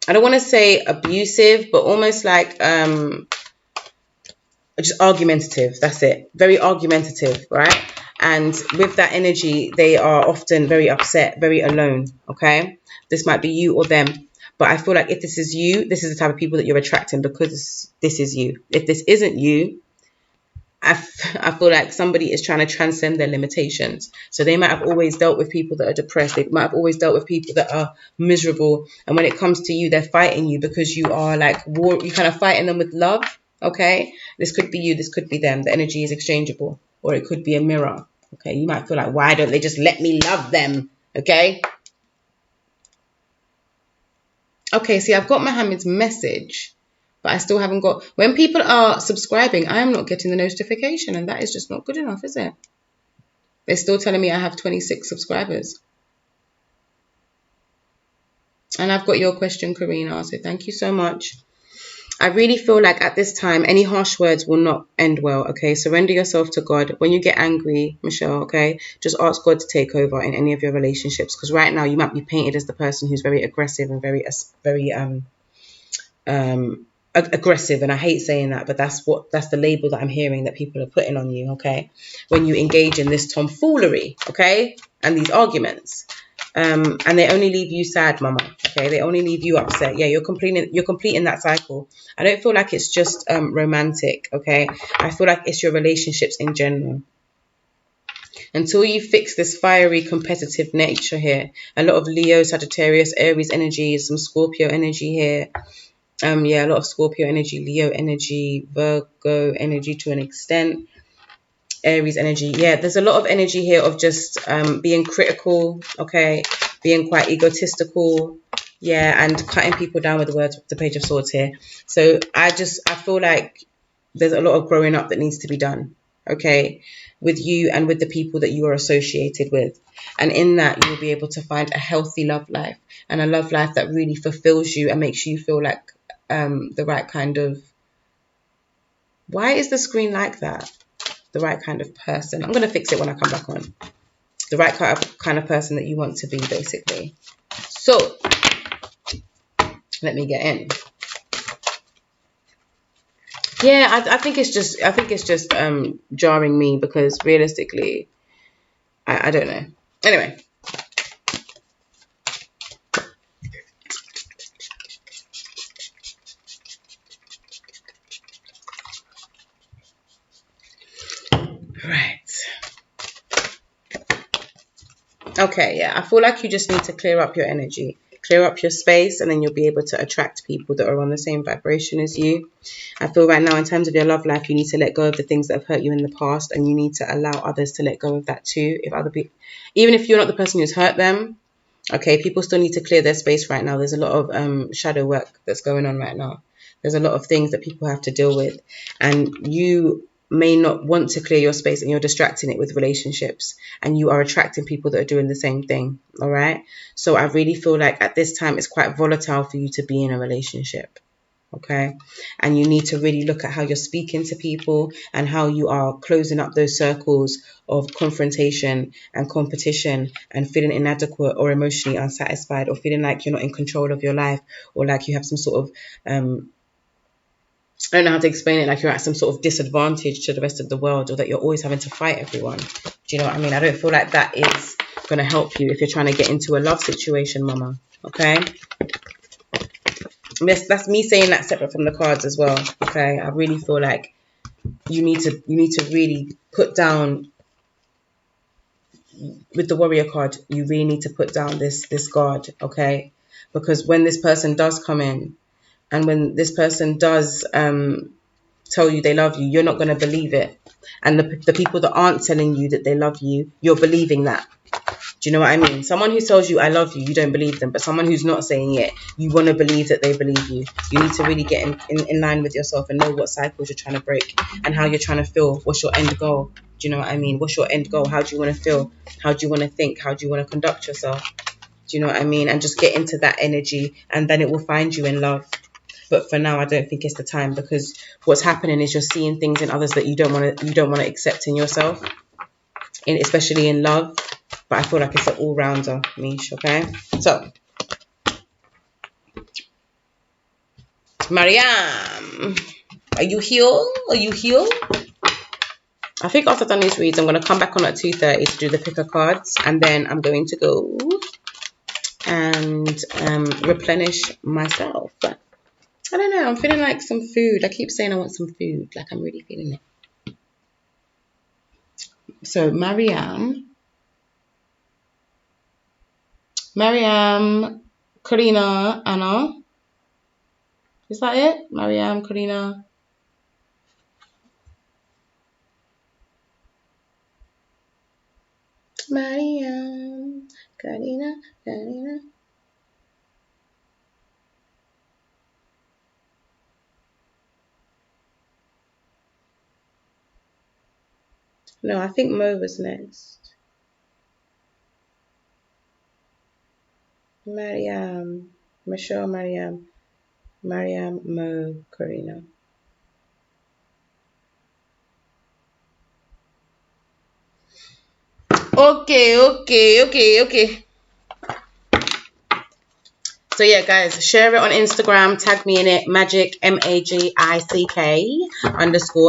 I don't want to say abusive, but almost like just argumentative. That's it. Very argumentative, right? And with that energy, they are often very upset, very alone. Okay, this might be you or them. But I feel like if this is you, this is the type of people that you're attracting because this is you. If this isn't you, I feel like somebody is trying to transcend their limitations. So they might have always dealt with people that are depressed. They might have always dealt with people that are miserable. And when it comes to you, they're fighting you because you are like war. You're kind of fighting them with love. Okay, this could be you. This could be them. The energy is exchangeable, or it could be a mirror. Okay, you might feel like, why don't they just let me love them? Okay. Okay, see, I've got Mohammed's message, but I still haven't got... When people are subscribing, I am not getting the notification, and that is just not good enough, is it? They're still telling me I have 26 subscribers. And I've got your question, Karina, so thank you so much. I really feel like at this time, any harsh words will not end well, okay? Surrender yourself to God. When you get angry, Michelle, okay, just ask God to take over in any of your relationships, because right now you might be painted as the person who's very aggressive and very aggressive, and I hate saying that, but that's the label that I'm hearing that people are putting on you, okay? When you engage in this tomfoolery, okay, and these arguments, and they only leave you sad, mama, okay? They only leave you upset. Yeah, you're completing that cycle. I don't feel like it's just romantic, okay? I feel like it's your relationships in general. Until you fix this fiery competitive nature here, a lot of Leo, Sagittarius, Aries energy, some Scorpio energy here. Yeah, a lot of Scorpio energy, Leo energy, Virgo energy to an extent, Aries energy. Yeah, there's a lot of energy here of just being critical, okay, being quite egotistical, yeah, and cutting people down with the words, the Page of Swords here. So I feel like there's a lot of growing up that needs to be done, okay, with you and with the people that you are associated with. And in that, you'll be able to find a healthy love life, and a love life that really fulfills you and makes you feel like the right kind of Why is the screen like that? The right kind of person. I'm going to fix it when I come back on. The right kind of person that you want to be, basically. So, let me get in. Yeah, I think it's just jarring me, because realistically, I don't know. Anyway. Right. Okay, yeah. I feel like you just need to clear up your energy. Clear up your space, and then you'll be able to attract people that are on the same vibration as you. I feel right now, in terms of your love life, you need to let go of the things that have hurt you in the past, and you need to allow others to let go of that too. If other people, even if you're not the person who's hurt them, okay, people still need to clear their space right now. There's a lot of shadow work that's going on right now. There's a lot of things that people have to deal with, and you may not want to clear your space, and you're distracting it with relationships, and you are attracting people that are doing the same thing. All right. So I really feel like at this time it's quite volatile for you to be in a relationship. Okay. And you need to really look at how you're speaking to people, and how you are closing up those circles of confrontation and competition, and feeling inadequate or emotionally unsatisfied, or feeling like you're not in control of your life, or like you have some sort of I don't know how to explain it, like you're at some sort of disadvantage to the rest of the world, or that you're always having to fight everyone. Do you know what I mean? I don't feel like that is going to help you if you're trying to get into a love situation, mama. Okay? That's me saying that separate from the cards as well. Okay? I really feel like you need to really put down, with the warrior card, you really need to put down this guard, okay? Because when this person does come in, and when this person does tell you they love you, you're not going to believe it. And the people that aren't telling you that they love you, you're believing that. Do you know what I mean? Someone who tells you I love you, you don't believe them. But someone who's not saying it, you want to believe that they believe you. You need to really get in line with yourself, and know what cycles you're trying to break, and how you're trying to feel. What's your end goal? Do you know what I mean? What's your end goal? How do you want to feel? How do you want to think? How do you want to conduct yourself? Do you know what I mean? And just get into that energy, and then it will find you in love. But for now, I don't think it's the time, because what's happening is you're seeing things in others that you don't want to accept in yourself, especially in love. But I feel like it's an all-rounder, Mish, okay? So, Mariam, are you here? Are you here? I think after I've done these reads, I'm going to come back on at 2:30 to do the picker cards, and then I'm going to go and replenish myself. I don't know, I'm feeling like some food. I keep saying I want some food, like I'm really feeling it. So, Mariam, Karina, Anna. Is that it? Mariam, Karina. Mariam, Karina. No, I think Mo was next. Mariam, Michelle, Mariam, Mo, Karina. Okay. So yeah, guys, share it on Instagram. Tag me in it. Magic, Magick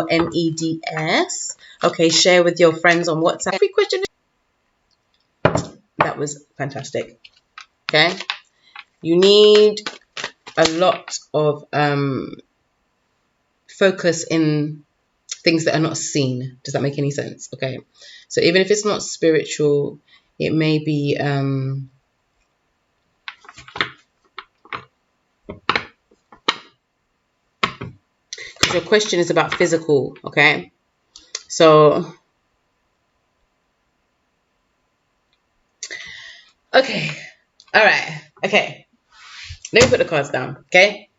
_MEDS. Okay, share with your friends on WhatsApp. Every question. That was fantastic. Okay, you need a lot of focus in things that are not seen. Does that make any sense? Okay, so even if it's not spiritual, it may be because your question is about physical. Okay, so okay, all right, okay, let me put the cards down. Okay,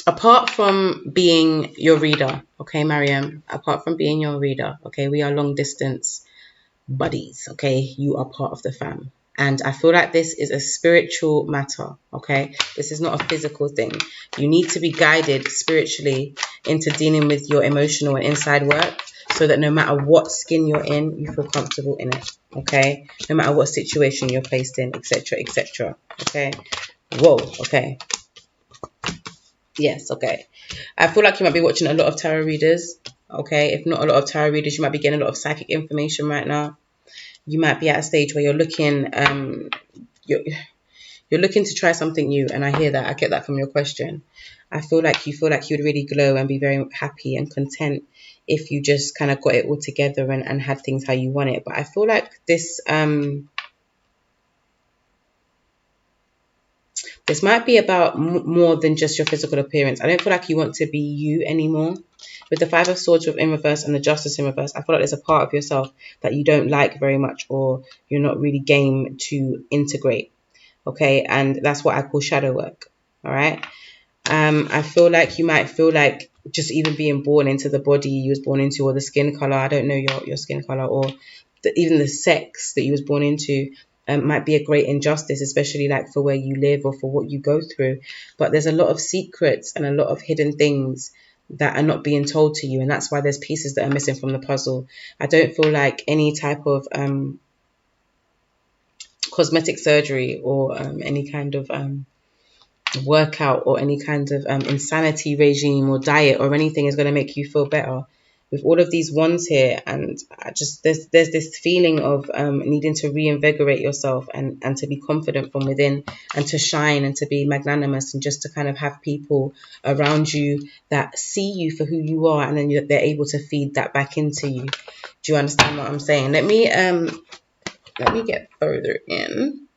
apart from being your reader, okay, Mariam, apart from being your reader, okay, we are long distance buddies, okay, you are part of the fam, and I feel like this is a spiritual matter, okay, this is not a physical thing. You need to be guided spiritually into dealing with your emotional and inside work, so that no matter what skin you're in, you feel comfortable in it. Okay, no matter what situation you're placed in, etc., etc. Okay. Whoa. Okay. Yes. Okay. I feel like you might be watching a lot of tarot readers. Okay, if not a lot of tarot readers, you might be getting a lot of psychic information right now. You might be at a stage where you're looking, you're looking to try something new, and I hear that. I get that from your question. I feel like you would really glow and be very happy and content if you just kind of got it all together and had things how you want it. But I feel like this might be about more than just your physical appearance. I don't feel like you want to be you anymore. With the Five of Swords in reverse and the Justice in reverse, I feel like there's a part of yourself that you don't like very much, or you're not really game to integrate. Okay, and that's what I call shadow work. All right. I feel like you might feel like just even being born into the body you was born into, or the skin color. I don't know your skin color, or even the sex that you was born into. Might be a great injustice, especially like for where you live or for what you go through. But there's a lot of secrets and a lot of hidden things that are not being told to you, and that's why there's pieces that are missing from the puzzle. I don't feel like any type of cosmetic surgery or any kind of workout or any kind of insanity regime or diet or anything is going to make you feel better. With all of these wands here, and I just there's this feeling of needing to reinvigorate yourself and to be confident from within, and to shine and to be magnanimous, and just to kind of have people around you that see you for who you are, and then they're able to feed that back into you. Do you understand what I'm saying? Let me get further in.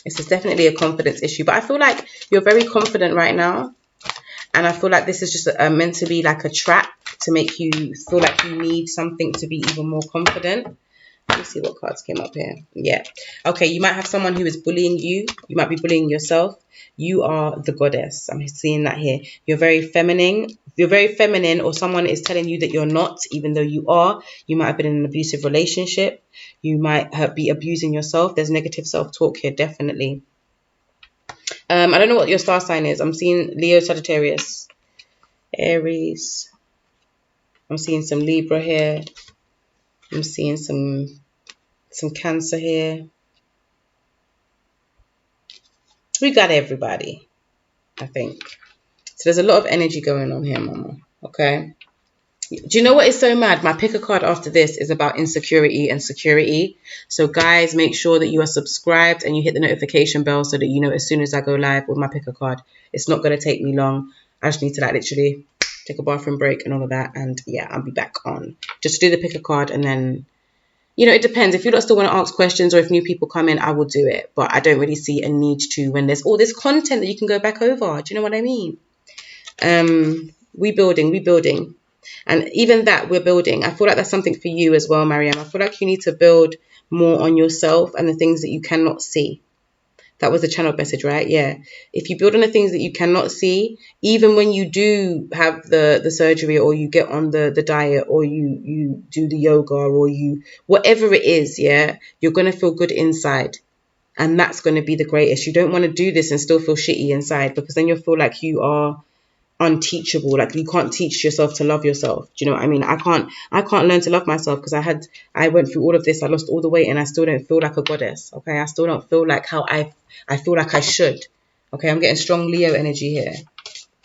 This is definitely a confidence issue, but I feel like you're very confident right now. And I feel like this is just meant to be like a trap to make you feel like you need something to be even more confident. Let me see what cards came up here. Yeah. Okay, you might have someone who is bullying you. You might be bullying yourself. You are the goddess. I'm seeing that here. You're very feminine. You're very feminine, or someone is telling you that you're not, even though you are. You might have been in an abusive relationship. You might be abusing yourself. There's negative self-talk here, definitely. I don't know what your star sign is. I'm seeing Leo, Sagittarius, Aries. I'm seeing some Libra here. I'm seeing some Cancer here. We got everybody, I think. So there's a lot of energy going on here, mama. Okay. Do you know what is so mad? My pick a card after this is about insecurity and security. So guys, make sure that you are subscribed and you hit the notification bell so that you know as soon as I go live with my pick a card. It's not going to take me long. I just need to like literally take a bathroom break and all of that. And yeah, I'll be back on. Just do the pick a card, and then, you know, it depends. If you don't still want to ask questions, or if new people come in, I will do it. But I don't really see a need to when there's all this content that you can go back over. Do you know what I mean? We building. And even that we're building. I feel like that's something for you as well, Mariam. I feel like you need to build more on yourself and the things that you cannot see. That was the channel message, right? Yeah. If you build on the things that you cannot see, even when you do have the surgery, or you get on the diet, or you do the yoga, or you, whatever it is, yeah, you're going to feel good inside. And that's going to be the greatest. You don't want to do this and still feel shitty inside, because then you'll feel like you are unteachable. Like you can't teach yourself to love yourself. Do you know what I mean? I can't learn to love myself because I went through all of this. I lost all the weight and I still don't feel like a goddess. Okay, I still don't feel like how I feel like I should. Okay, I'm getting strong Leo energy here.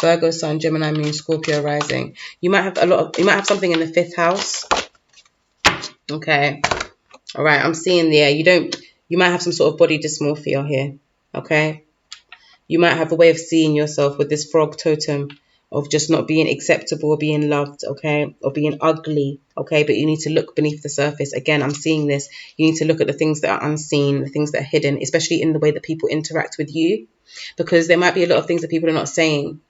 Virgo Sun, Gemini Moon, Scorpio rising. You might have something in the 5th house. Okay, all right. I'm seeing there. You might have some sort of body dysmorphia here. Okay, you might have a way of seeing yourself with this frog totem of just not being acceptable or being loved, okay, or being ugly, okay, but you need to look beneath the surface. Again, I'm seeing this. You need to look at the things that are unseen, the things that are hidden, especially in the way that people interact with you, because there might be a lot of things that people are not saying,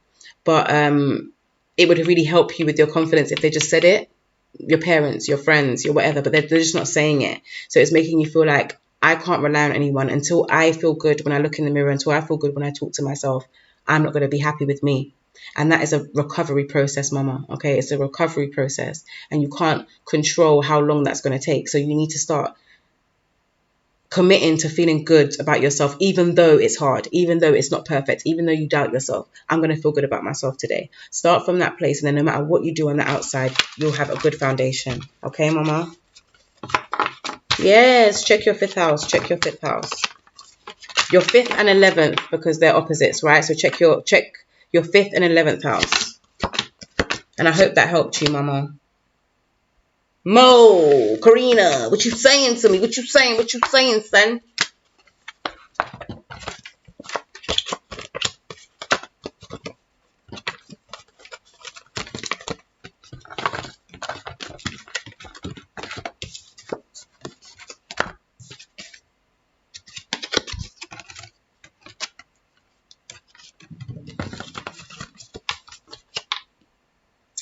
but it would really help you with your confidence if they just said it. Your parents, your friends, your whatever, but they're just not saying it. So it's making you feel like, I can't rely on anyone until I feel good when I look in the mirror, until I feel good when I talk to myself. I'm not going to be happy with me. And that is a recovery process, mama. Okay, it's a recovery process. And you can't control how long that's going to take. So you need to start committing to feeling good about yourself, even though it's hard, even though it's not perfect, even though you doubt yourself. I'm going to feel good about myself today. Start from that place, and then no matter what you do on the outside, you'll have a good foundation. Okay, mama? Yes, check your 5th house. Check your 5th house. Your 5th and 11th, because they're opposites, right? So check your 5th and 11th house. And I hope that helped you, mama. Mo, Karina, what you saying to me? What you saying? What you saying, son?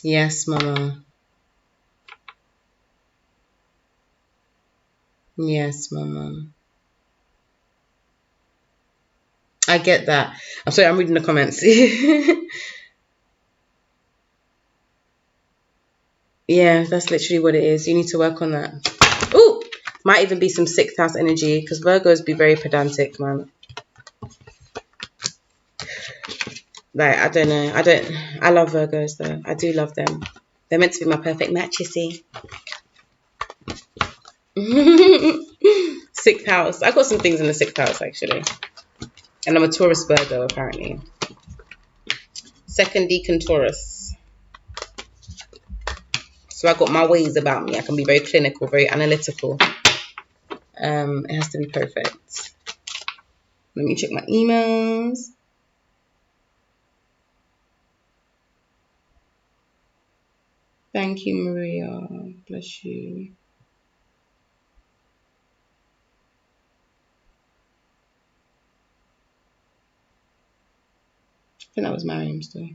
Yes, mama. Yes, mama. I get that. I'm sorry, I'm reading the comments. Yeah, that's literally what it is. You need to work on that. Ooh, might even be some 6th house energy, because Virgos be very pedantic, man. Like, I don't know. I love Virgos, though. I do love them. They're meant to be my perfect match, you see. 6th house. I got some things in the 6th house, actually. And I'm a Taurus Virgo, apparently. 2nd decan Taurus. So I got my ways about me. I can be very clinical, very analytical. It has to be perfect. Let me check my emails. Thank you, Maria. Bless you. I think that was Mariam's though.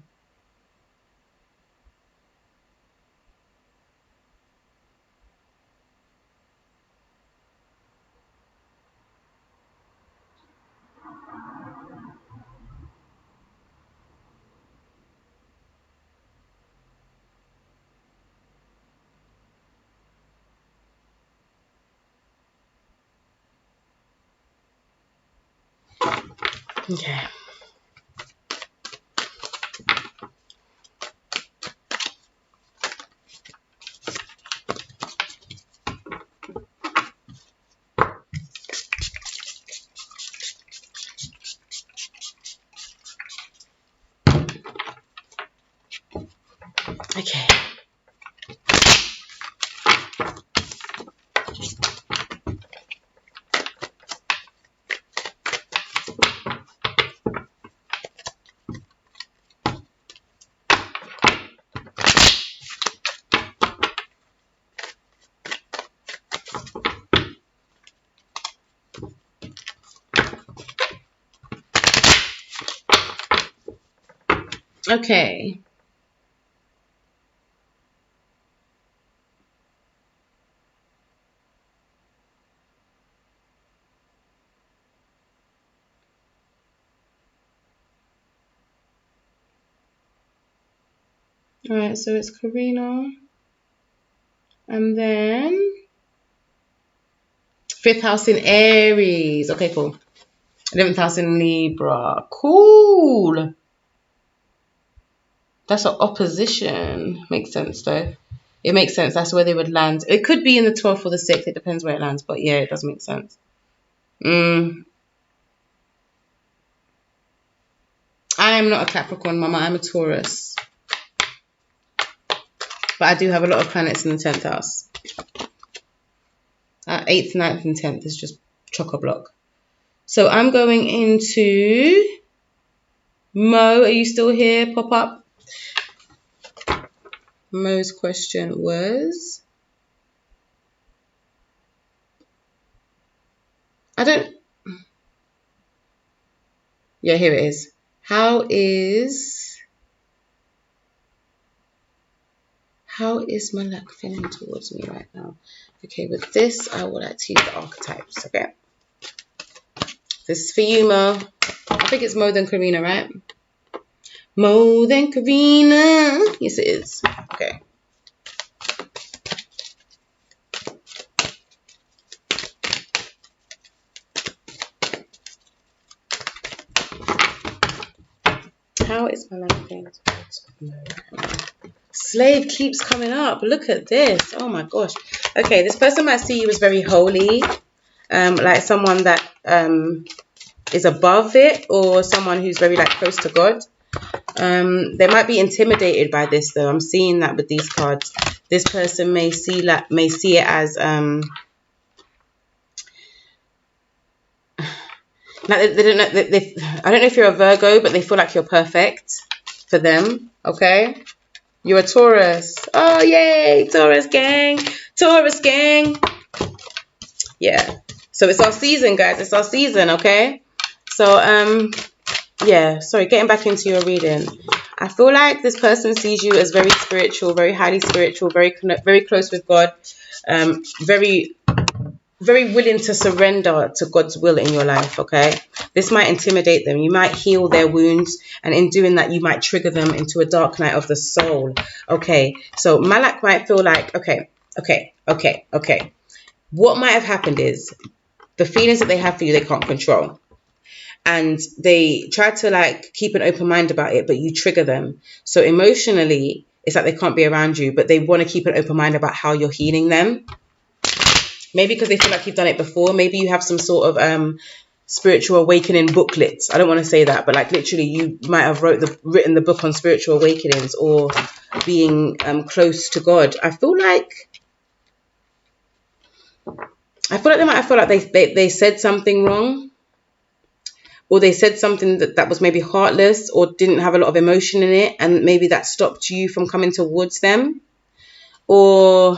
Okay. Okay. Okay. All right, so it's Karina. And then 5th house in Aries. Okay, cool. 11th house in Libra. Cool. That's an opposition. Makes sense, though. It makes sense. That's where they would land. It could be in the 12th or the 6th. It depends where it lands. But yeah, it does make sense. I am not a Capricorn, mama. I'm a Taurus. But I do have a lot of planets in the 10th house. 8th, 9th, and 10th is just chock-a-block. So I'm going into Mo. Are you still here? Pop up. Mo's question was... Yeah, here it is. How is my luck feeling towards me right now? Okay, with this, I would like to use the archetypes, okay? This is for you, Mo. I think it's Mo than Karina, right? Mo than Karina. Yes, it is. Okay. How is my life going? Slave keeps coming up. Look at this. Oh my gosh. Okay, this person might see you as very holy, like someone that is above it, or someone who's very like close to God. They might be intimidated by this though. I'm seeing that with these cards. This person may see it as like they don't know. I don't know if you're a Virgo, but they feel like you're perfect for them. Okay, you're a Taurus. Oh yay, Taurus gang, Taurus gang. Yeah. So it's our season, guys. It's our season. Okay. So yeah. Sorry, getting back into your reading. I feel like this person sees you as very spiritual, very highly spiritual, very close with God, very willing to surrender to God's will in your life, okay? This might intimidate them. You might heal their wounds, and in doing that, you might trigger them into a dark night of the soul, okay? So Malak might feel like, okay. What might have happened is the feelings that they have for you, they can't control. And they try to like keep an open mind about it, but you trigger them. So emotionally, it's like they can't be around you, but they want to keep an open mind about how you're healing them. Maybe because they feel like you've done it before. Maybe you have some sort of spiritual awakening booklets. I don't want to say that, but like literally you might have written the book on spiritual awakenings or being close to God. I feel like they might have felt like they said something wrong, or they said something that was maybe heartless or didn't have a lot of emotion in it, and maybe that stopped you from coming towards them. Or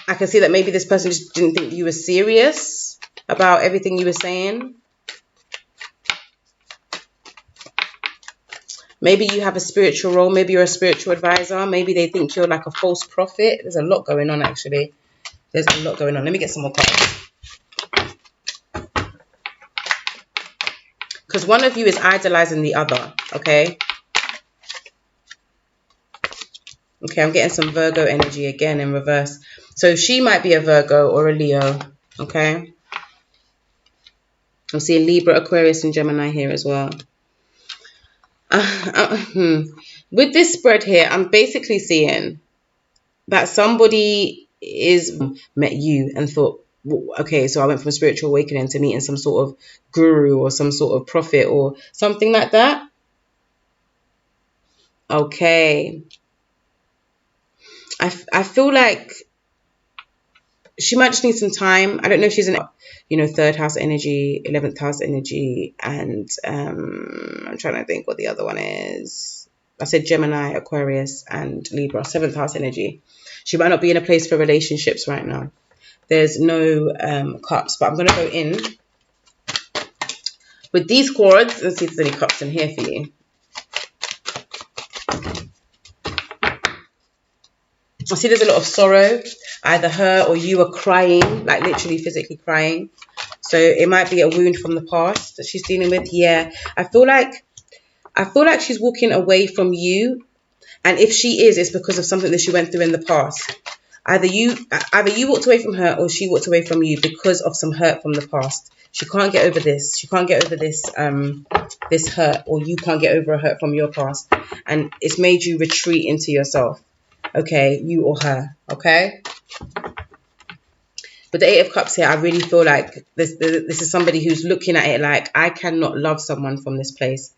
I can see that maybe this person just didn't think you were serious about everything you were saying. Maybe you have a spiritual role. Maybe you're a spiritual advisor. Maybe they think you're like a false prophet. There's a lot going on, actually. There's a lot going on. Let me get some more cards. Because one of you is idolizing the other, okay? Okay, I'm getting some Virgo energy again in reverse. So she might be a Virgo or a Leo, okay? I'm seeing Libra, Aquarius, and Gemini here as well. With this spread here, I'm basically seeing that somebody met you and thought, okay, so I went from spiritual awakening to meeting some sort of guru or some sort of prophet or something like that. Okay. I feel like she might just need some time. I don't know if she's in, third house energy, 11th house energy, and I'm trying to think what the other one is. I said Gemini, Aquarius, and Libra, 7th house energy. She might not be in a place for relationships right now. There's no cups, but I'm going to go in with these cords and see if there's any cups in here for you. I see there's a lot of sorrow. Either her or you are crying, like literally physically crying. So it might be a wound from the past that she's dealing with. Yeah, I feel like she's walking away from you. And if she is, it's because of something that she went through in the past. Either you walked away from her or she walked away from you because of some hurt from the past. She can't get over this. She can't get over this this hurt, or you can't get over a hurt from your past. And it's made you retreat into yourself. Okay, you or her, okay? But the 8 of Cups here, I really feel like this is somebody who's looking at it like, I cannot love someone from this place.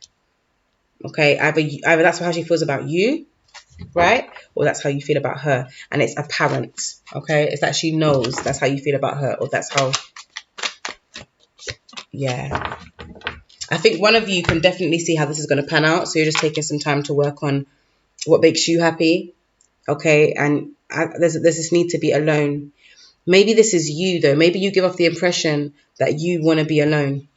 Okay, either that's how she feels about you, right? Or that's how you feel about her. And it's apparent, okay? It's that she knows that's how you feel about her, or that's how, yeah. I think one of you can definitely see how this is going to pan out. So you're just taking some time to work on what makes you happy. Okay, and there's this need to be alone. Maybe this is you though. Maybe you give off the impression that you want to be alone,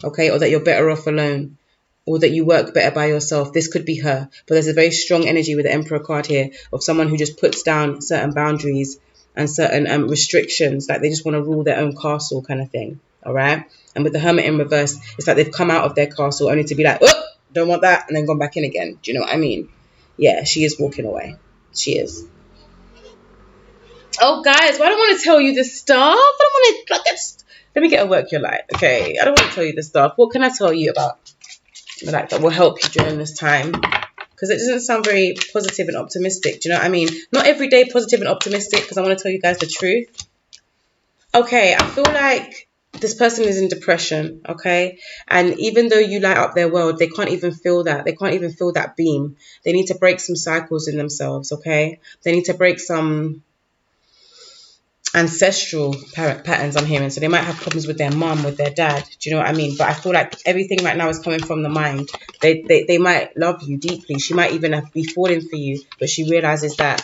okay, or that you're better off alone, or that you work better by yourself. This could be her, but there's a very strong energy with the Emperor card here of someone who just puts down certain boundaries and certain restrictions, like they just want to rule their own castle kind of thing, all right? And with the Hermit in reverse, it's like they've come out of their castle only to be like, oh, don't want that, and then gone back in again. Do you know what I mean? Yeah, she is walking away. She is. Oh, guys, well, I don't want to tell you this stuff. I don't want to, let me get a work your light. Okay, I don't want to tell you this stuff. What can I tell you about like that will help you during this time, because it doesn't sound very positive and optimistic. Do you know what I mean? Not every day positive and optimistic, because I want to tell you guys the truth. Okay, I feel like this person is in depression, okay? And even though you light up their world, they can't even feel that. They can't even feel that beam. They need to break some cycles in themselves, okay? They need to break some ancestral patterns, I'm hearing. So they might have problems with their mom, with their dad. Do you know what I mean? But I feel like everything right now is coming from the mind. They might love you deeply. She might even be falling for you, but she realizes that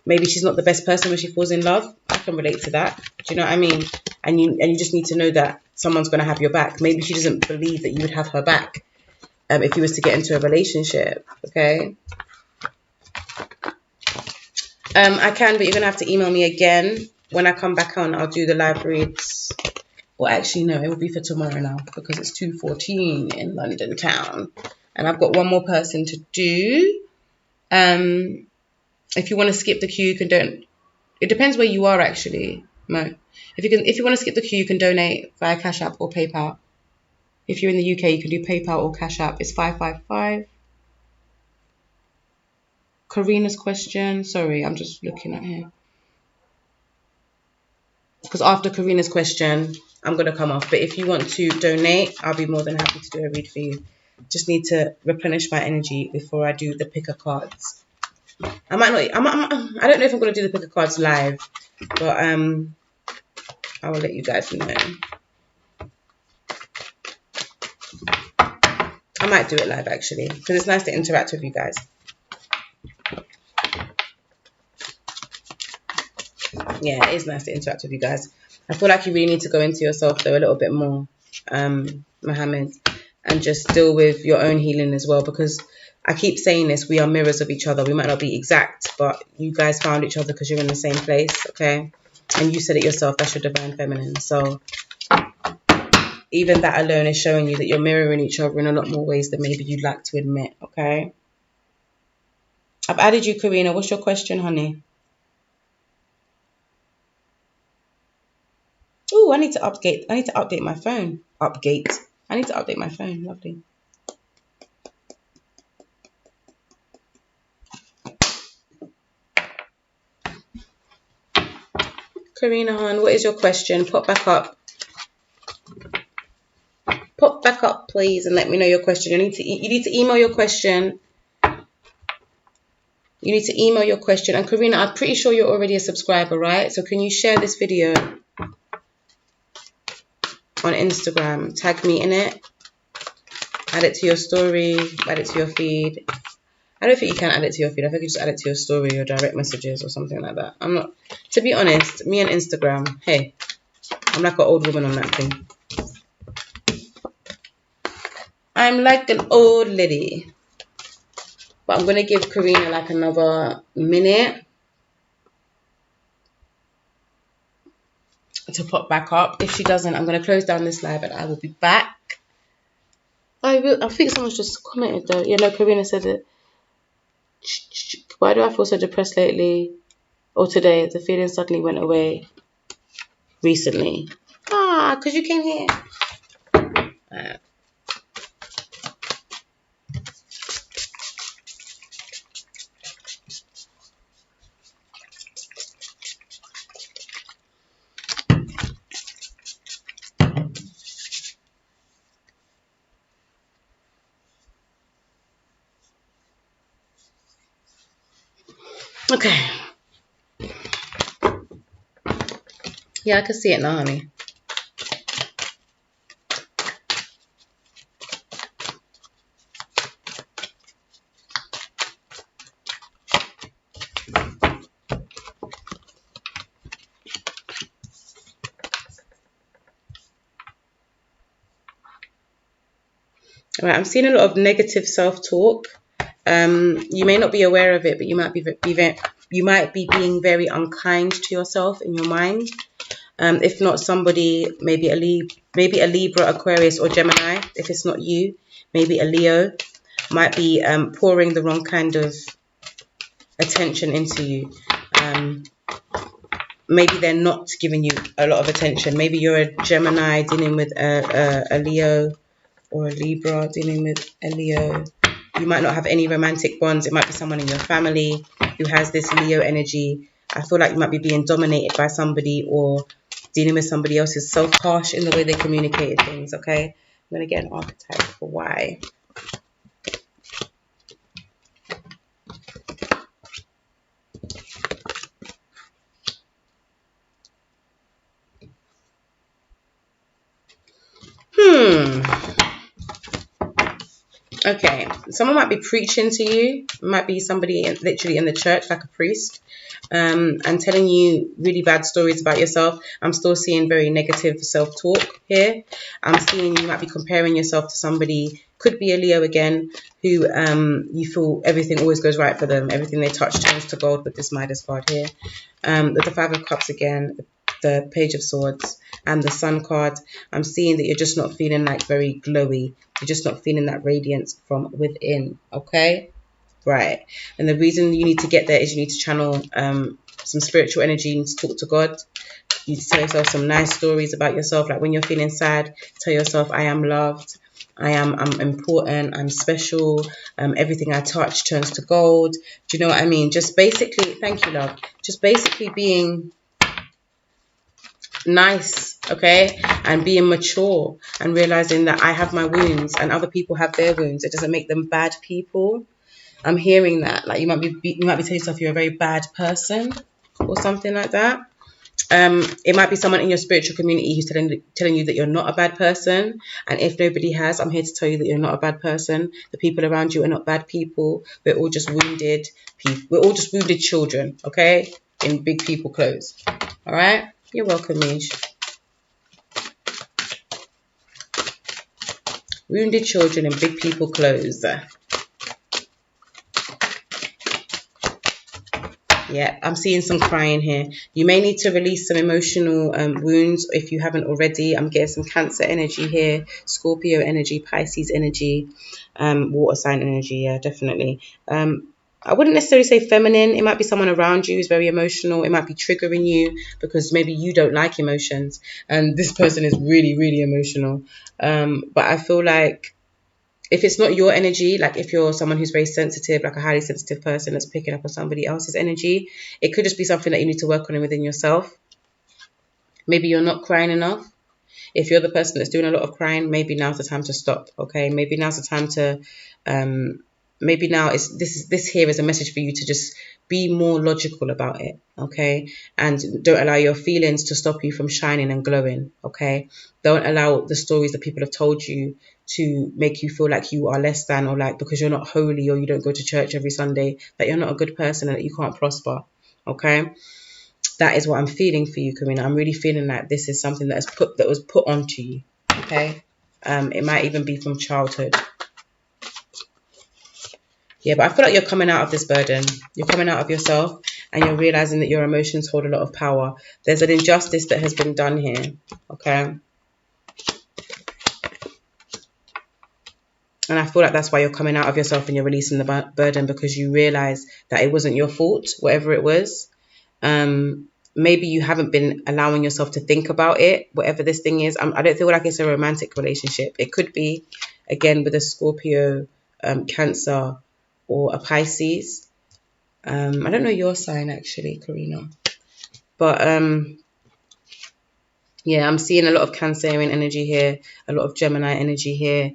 maybe she's not the best person when she falls in love. I can relate to that. Do you know what I mean? And you just need to know that someone's going to have your back. Maybe she doesn't believe that you would have her back if you was to get into a relationship, okay? I can, but you're going to have to email me again. When I come back on, I'll do the live reads. Well, actually, no, it will be for tomorrow now, because it's 2:14 in London town. And I've got one more person to do. If you want to skip the queue, you can don't. It depends where you are, actually, Mo. If you want to skip the queue, you can donate via Cash App or PayPal. If you're in the UK, you can do PayPal or Cash App. It's 555. Karina's question. Sorry, I'm just looking at here. Because after Karina's question, I'm going to come off. But if you want to donate, I'll be more than happy to do a read for you. Just need to replenish my energy before I do the pick of cards. I don't know if I'm going to do the pick of cards live, but I will let you guys know. I might do it live, actually, because it's nice to interact with you guys. Yeah, it is nice to interact with you guys. I feel like you really need to go into yourself, though, a little bit more, Mohammed, and just deal with your own healing as well, because I keep saying this, we are mirrors of each other. We might not be exact, but you guys found each other because you're in the same place, okay? And you said it yourself, that's your divine feminine. So even that alone is showing you that you're mirroring each other in a lot more ways than maybe you'd like to admit, okay? I've added you, Karina. What's your question, honey? Oh, I need to update my phone. I need to update my phone. Lovely. Karina, hon, what is your question? Pop back up. Pop back up, please, and let me know your question. You need to email your question. You need to email your question. And Karina, I'm pretty sure you're already a subscriber, right? So can you share this video on Instagram? Tag me in it. Add it to your story. Add it to your feed. I don't think you can add it to your feed. I think you just add it to your story or direct messages or something like that. I'm not, to be honest, me and Instagram, hey, I'm like an old woman on that thing. I'm like an old lady. But I'm going to give Karina like another minute to pop back up. If she doesn't, I'm going to close down this live and I will be back. I think someone's just commented though. Yeah, no, Karina said it. Why do I feel so depressed lately? Or today? The feeling suddenly went away recently. Because you came here. Okay. Yeah, I can see it now, honey. All right, I'm seeing a lot of negative self-talk. You may not be aware of it, but you might be being very unkind to yourself in your mind. If not somebody, maybe a Libra, Aquarius, or Gemini. If it's not you, maybe a Leo might be pouring the wrong kind of attention into you. Maybe they're not giving you a lot of attention. Maybe you're a Gemini dealing with a Leo or a Libra dealing with a Leo. You might not have any romantic bonds. It might be someone in your family who has this Leo energy. I feel like you might be being dominated by somebody or dealing with somebody else who's so harsh in the way they communicated things, okay? I'm going to get an archetype for why. Okay, someone might be preaching to you. It might be somebody literally in the church, like a priest, and telling you really bad stories about yourself. I'm still seeing very negative self-talk here. I'm seeing you might be comparing yourself to somebody, could be a Leo again, who you feel everything always goes right for them. Everything they touch turns to gold with this Midas card here. With the Five of Cups again, the Page of Swords, and the Sun card, I'm seeing that you're just not feeling like very glowy. You're just not feeling that radiance from within, okay? Right. And the reason you need to get there is you need to channel some spiritual energy. You need to talk to God. You need to tell yourself some nice stories about yourself. Like when you're feeling sad, tell yourself, I am loved. I'm important. I'm special. Everything I touch turns to gold. Do you know what I mean? Just basically, thank you, love. Just basically being nice, okay, and being mature and realizing that I have my wounds and other people have their wounds. It doesn't make them bad people. I'm hearing that, like you might be telling yourself you're a very bad person or something like that. It might be someone in your spiritual community who's telling you that you're not a bad person, and if nobody has, I'm here to tell you that you're not a bad person. The people around you are not bad people. We're all just wounded people. We're all just wounded children, okay, in big people clothes. All right, you're welcome, Mish. Wounded children in big people clothes. Yeah, I'm seeing some crying here. You may need to release some emotional wounds if you haven't already. I'm getting some Cancer energy here, Scorpio energy, Pisces energy, water sign energy. Yeah, definitely. I wouldn't necessarily say feminine. It might be someone around you who's very emotional. It might be triggering you because maybe you don't like emotions and this person is really, really emotional. But I feel like if it's not your energy, like if you're someone who's very sensitive, like a highly sensitive person that's picking up on somebody else's energy, it could just be something that you need to work on within yourself. Maybe you're not crying enough. If you're the person that's doing a lot of crying, maybe now's the time to stop, okay? Maybe now's the time to, maybe now this here is a message for you to just be more logical about it, okay? And don't allow your feelings to stop you from shining and glowing, okay? Don't allow the stories that people have told you to make you feel like you are less than, or like because you're not holy or you don't go to church every Sunday, that you're not a good person and that you can't prosper, okay? That is what I'm feeling for you, Karina. I'm really feeling like this is something that was put onto you, okay? It might even be from childhood. Yeah, but I feel like you're coming out of this burden. You're coming out of yourself and you're realizing that your emotions hold a lot of power. There's an injustice that has been done here, okay? And I feel like that's why you're coming out of yourself and you're releasing the burden, because you realize that it wasn't your fault, whatever it was. Maybe you haven't been allowing yourself to think about it, whatever this thing is. I don't feel like it's a romantic relationship. It could be, again, with a Scorpio, Cancer, or a Pisces. I don't know your sign, actually, Karina. But, yeah, I'm seeing a lot of Cancerian energy here, a lot of Gemini energy here,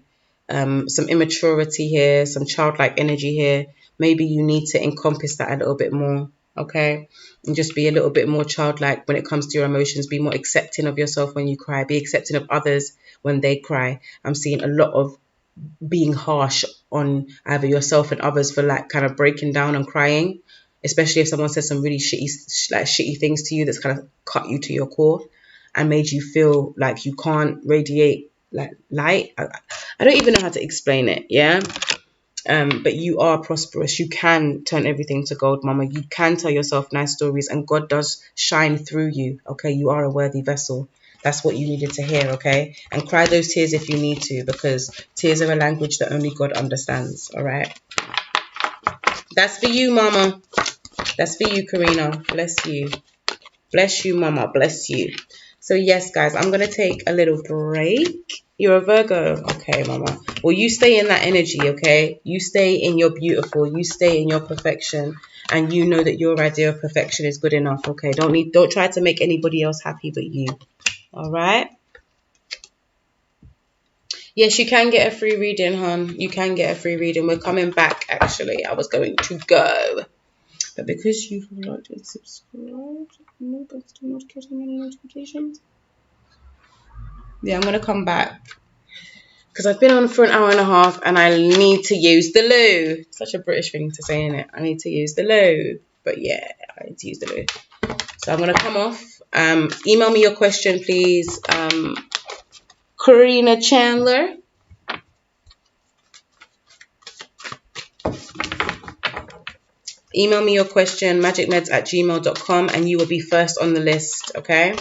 some immaturity here, some childlike energy here. Maybe you need to encompass that a little bit more, okay? And just be a little bit more childlike when it comes to your emotions. Be more accepting of yourself when you cry. Be accepting of others when they cry. I'm seeing a lot of being harsh on either yourself and others for like kind of breaking down and crying, especially if someone says some really shitty things to you that's kind of cut you to your core and made you feel like you can't radiate like light. I don't even know how to explain it, yeah? But you are prosperous. You can turn everything to gold, mama. You can tell yourself nice stories and God does shine through you, okay? You are a worthy vessel. That's what you needed to hear, okay? And cry those tears if you need to, because tears are a language that only God understands, all right? That's for you, mama. That's for you, Karina. Bless you. Bless you, mama. Bless you. So yes, guys, I'm going to take a little break. You're a Virgo. Okay, mama. Well, you stay in that energy, okay? You stay in your beautiful. You stay in your perfection. And you know that your idea of perfection is good enough, okay? Don't try to make anybody else happy but you. All right? Yes, you can get a free reading, hon. You can get a free reading. We're coming back, actually. I was going to go. But because you've liked and subscribed, no, but still not getting any notifications. Yeah, I'm going to come back. Because I've been on for an hour and a half and I need to use the loo. Such a British thing to say, innit? I need to use the loo. But yeah, I need to use the loo. So I'm going to come off. Email me your question, please. Karina Chandler. Email me your question, magickmeds@gmail.com, and you will be first on the list, okay?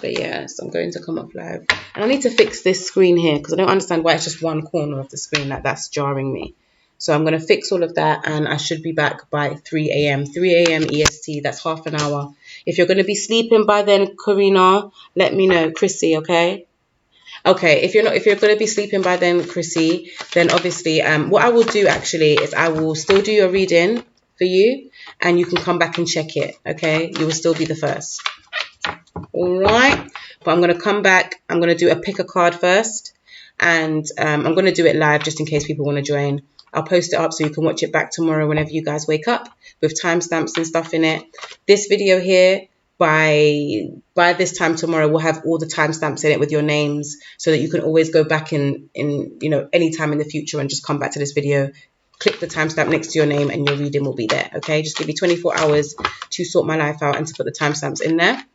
But yes, I'm going to come up live. And I need to fix this screen here because I don't understand why it's just one corner of the screen. That's jarring me. So I'm going to fix all of that and I should be back by 3 a.m. 3 a.m. EST. That's half an hour. If you're going to be sleeping by then, Karina, let me know. Chrissy, okay? Okay, if you're going to be sleeping by then, Chrissy, then obviously what I will do actually is I will still do your reading for you and you can come back and check it, okay? You will still be the first. All right, but I'm going to come back. I'm going to do a pick a card first and I'm going to do it live just in case people want to join. I'll post it up so you can watch it back tomorrow whenever you guys wake up with timestamps and stuff in it. This video here, by this time tomorrow, we'll have all the timestamps in it with your names so that you can always go back in you know, any time in the future and just come back to this video, click the timestamp next to your name and your reading will be there, okay? Just give me 24 hours to sort my life out and to put the timestamps in there.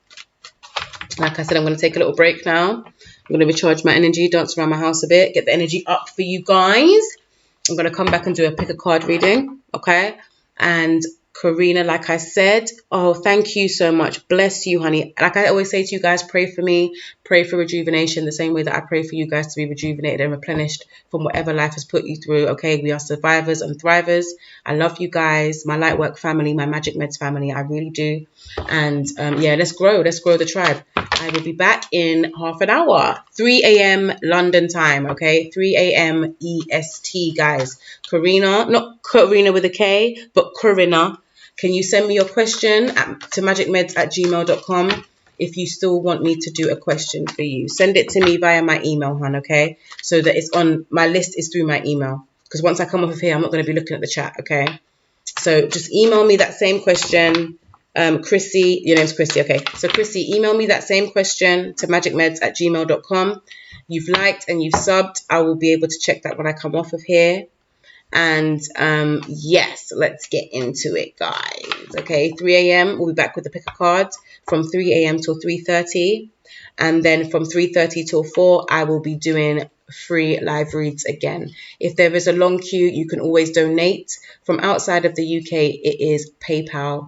Like I said, I'm going to take a little break now. I'm going to recharge my energy, dance around my house a bit, get the energy up for you guys. I'm going to come back and do a pick a card reading, okay? And Karina, like I said, oh, thank you so much. Bless you, honey. Like I always say to you guys, pray for me, pray for rejuvenation, the same way that I pray for you guys to be rejuvenated and replenished from whatever life has put you through, okay? We are survivors and thrivers. I love you guys, my Lightwork family, my Magickmeds family. I really do. And yeah, let's grow the tribe. I will be back in half an hour, 3 a.m. London time, okay? 3 a.m. EST, guys. Karina, not Karina with a K, but Karina. Can you send me your question to magickmeds@gmail.com if you still want me to do a question for you? Send it to me via my email, hon, okay? So that it's on, my list is through my email. Because once I come off of here, I'm not going to be looking at the chat, okay? So just email me that same question. Chrissy, your name's Chrissy, okay. So Chrissy, email me that same question to magickmeds@gmail.com. You've liked and you've subbed. I will be able to check that when I come off of here. And yes, let's get into it, guys. Okay, 3 a.m. we'll be back with the pick a cards from 3 a.m. till 3:30. And then from 3:30 till 4, I will be doing free live reads again. If there is a long queue, you can always donate. From outside of the UK, it is PayPal.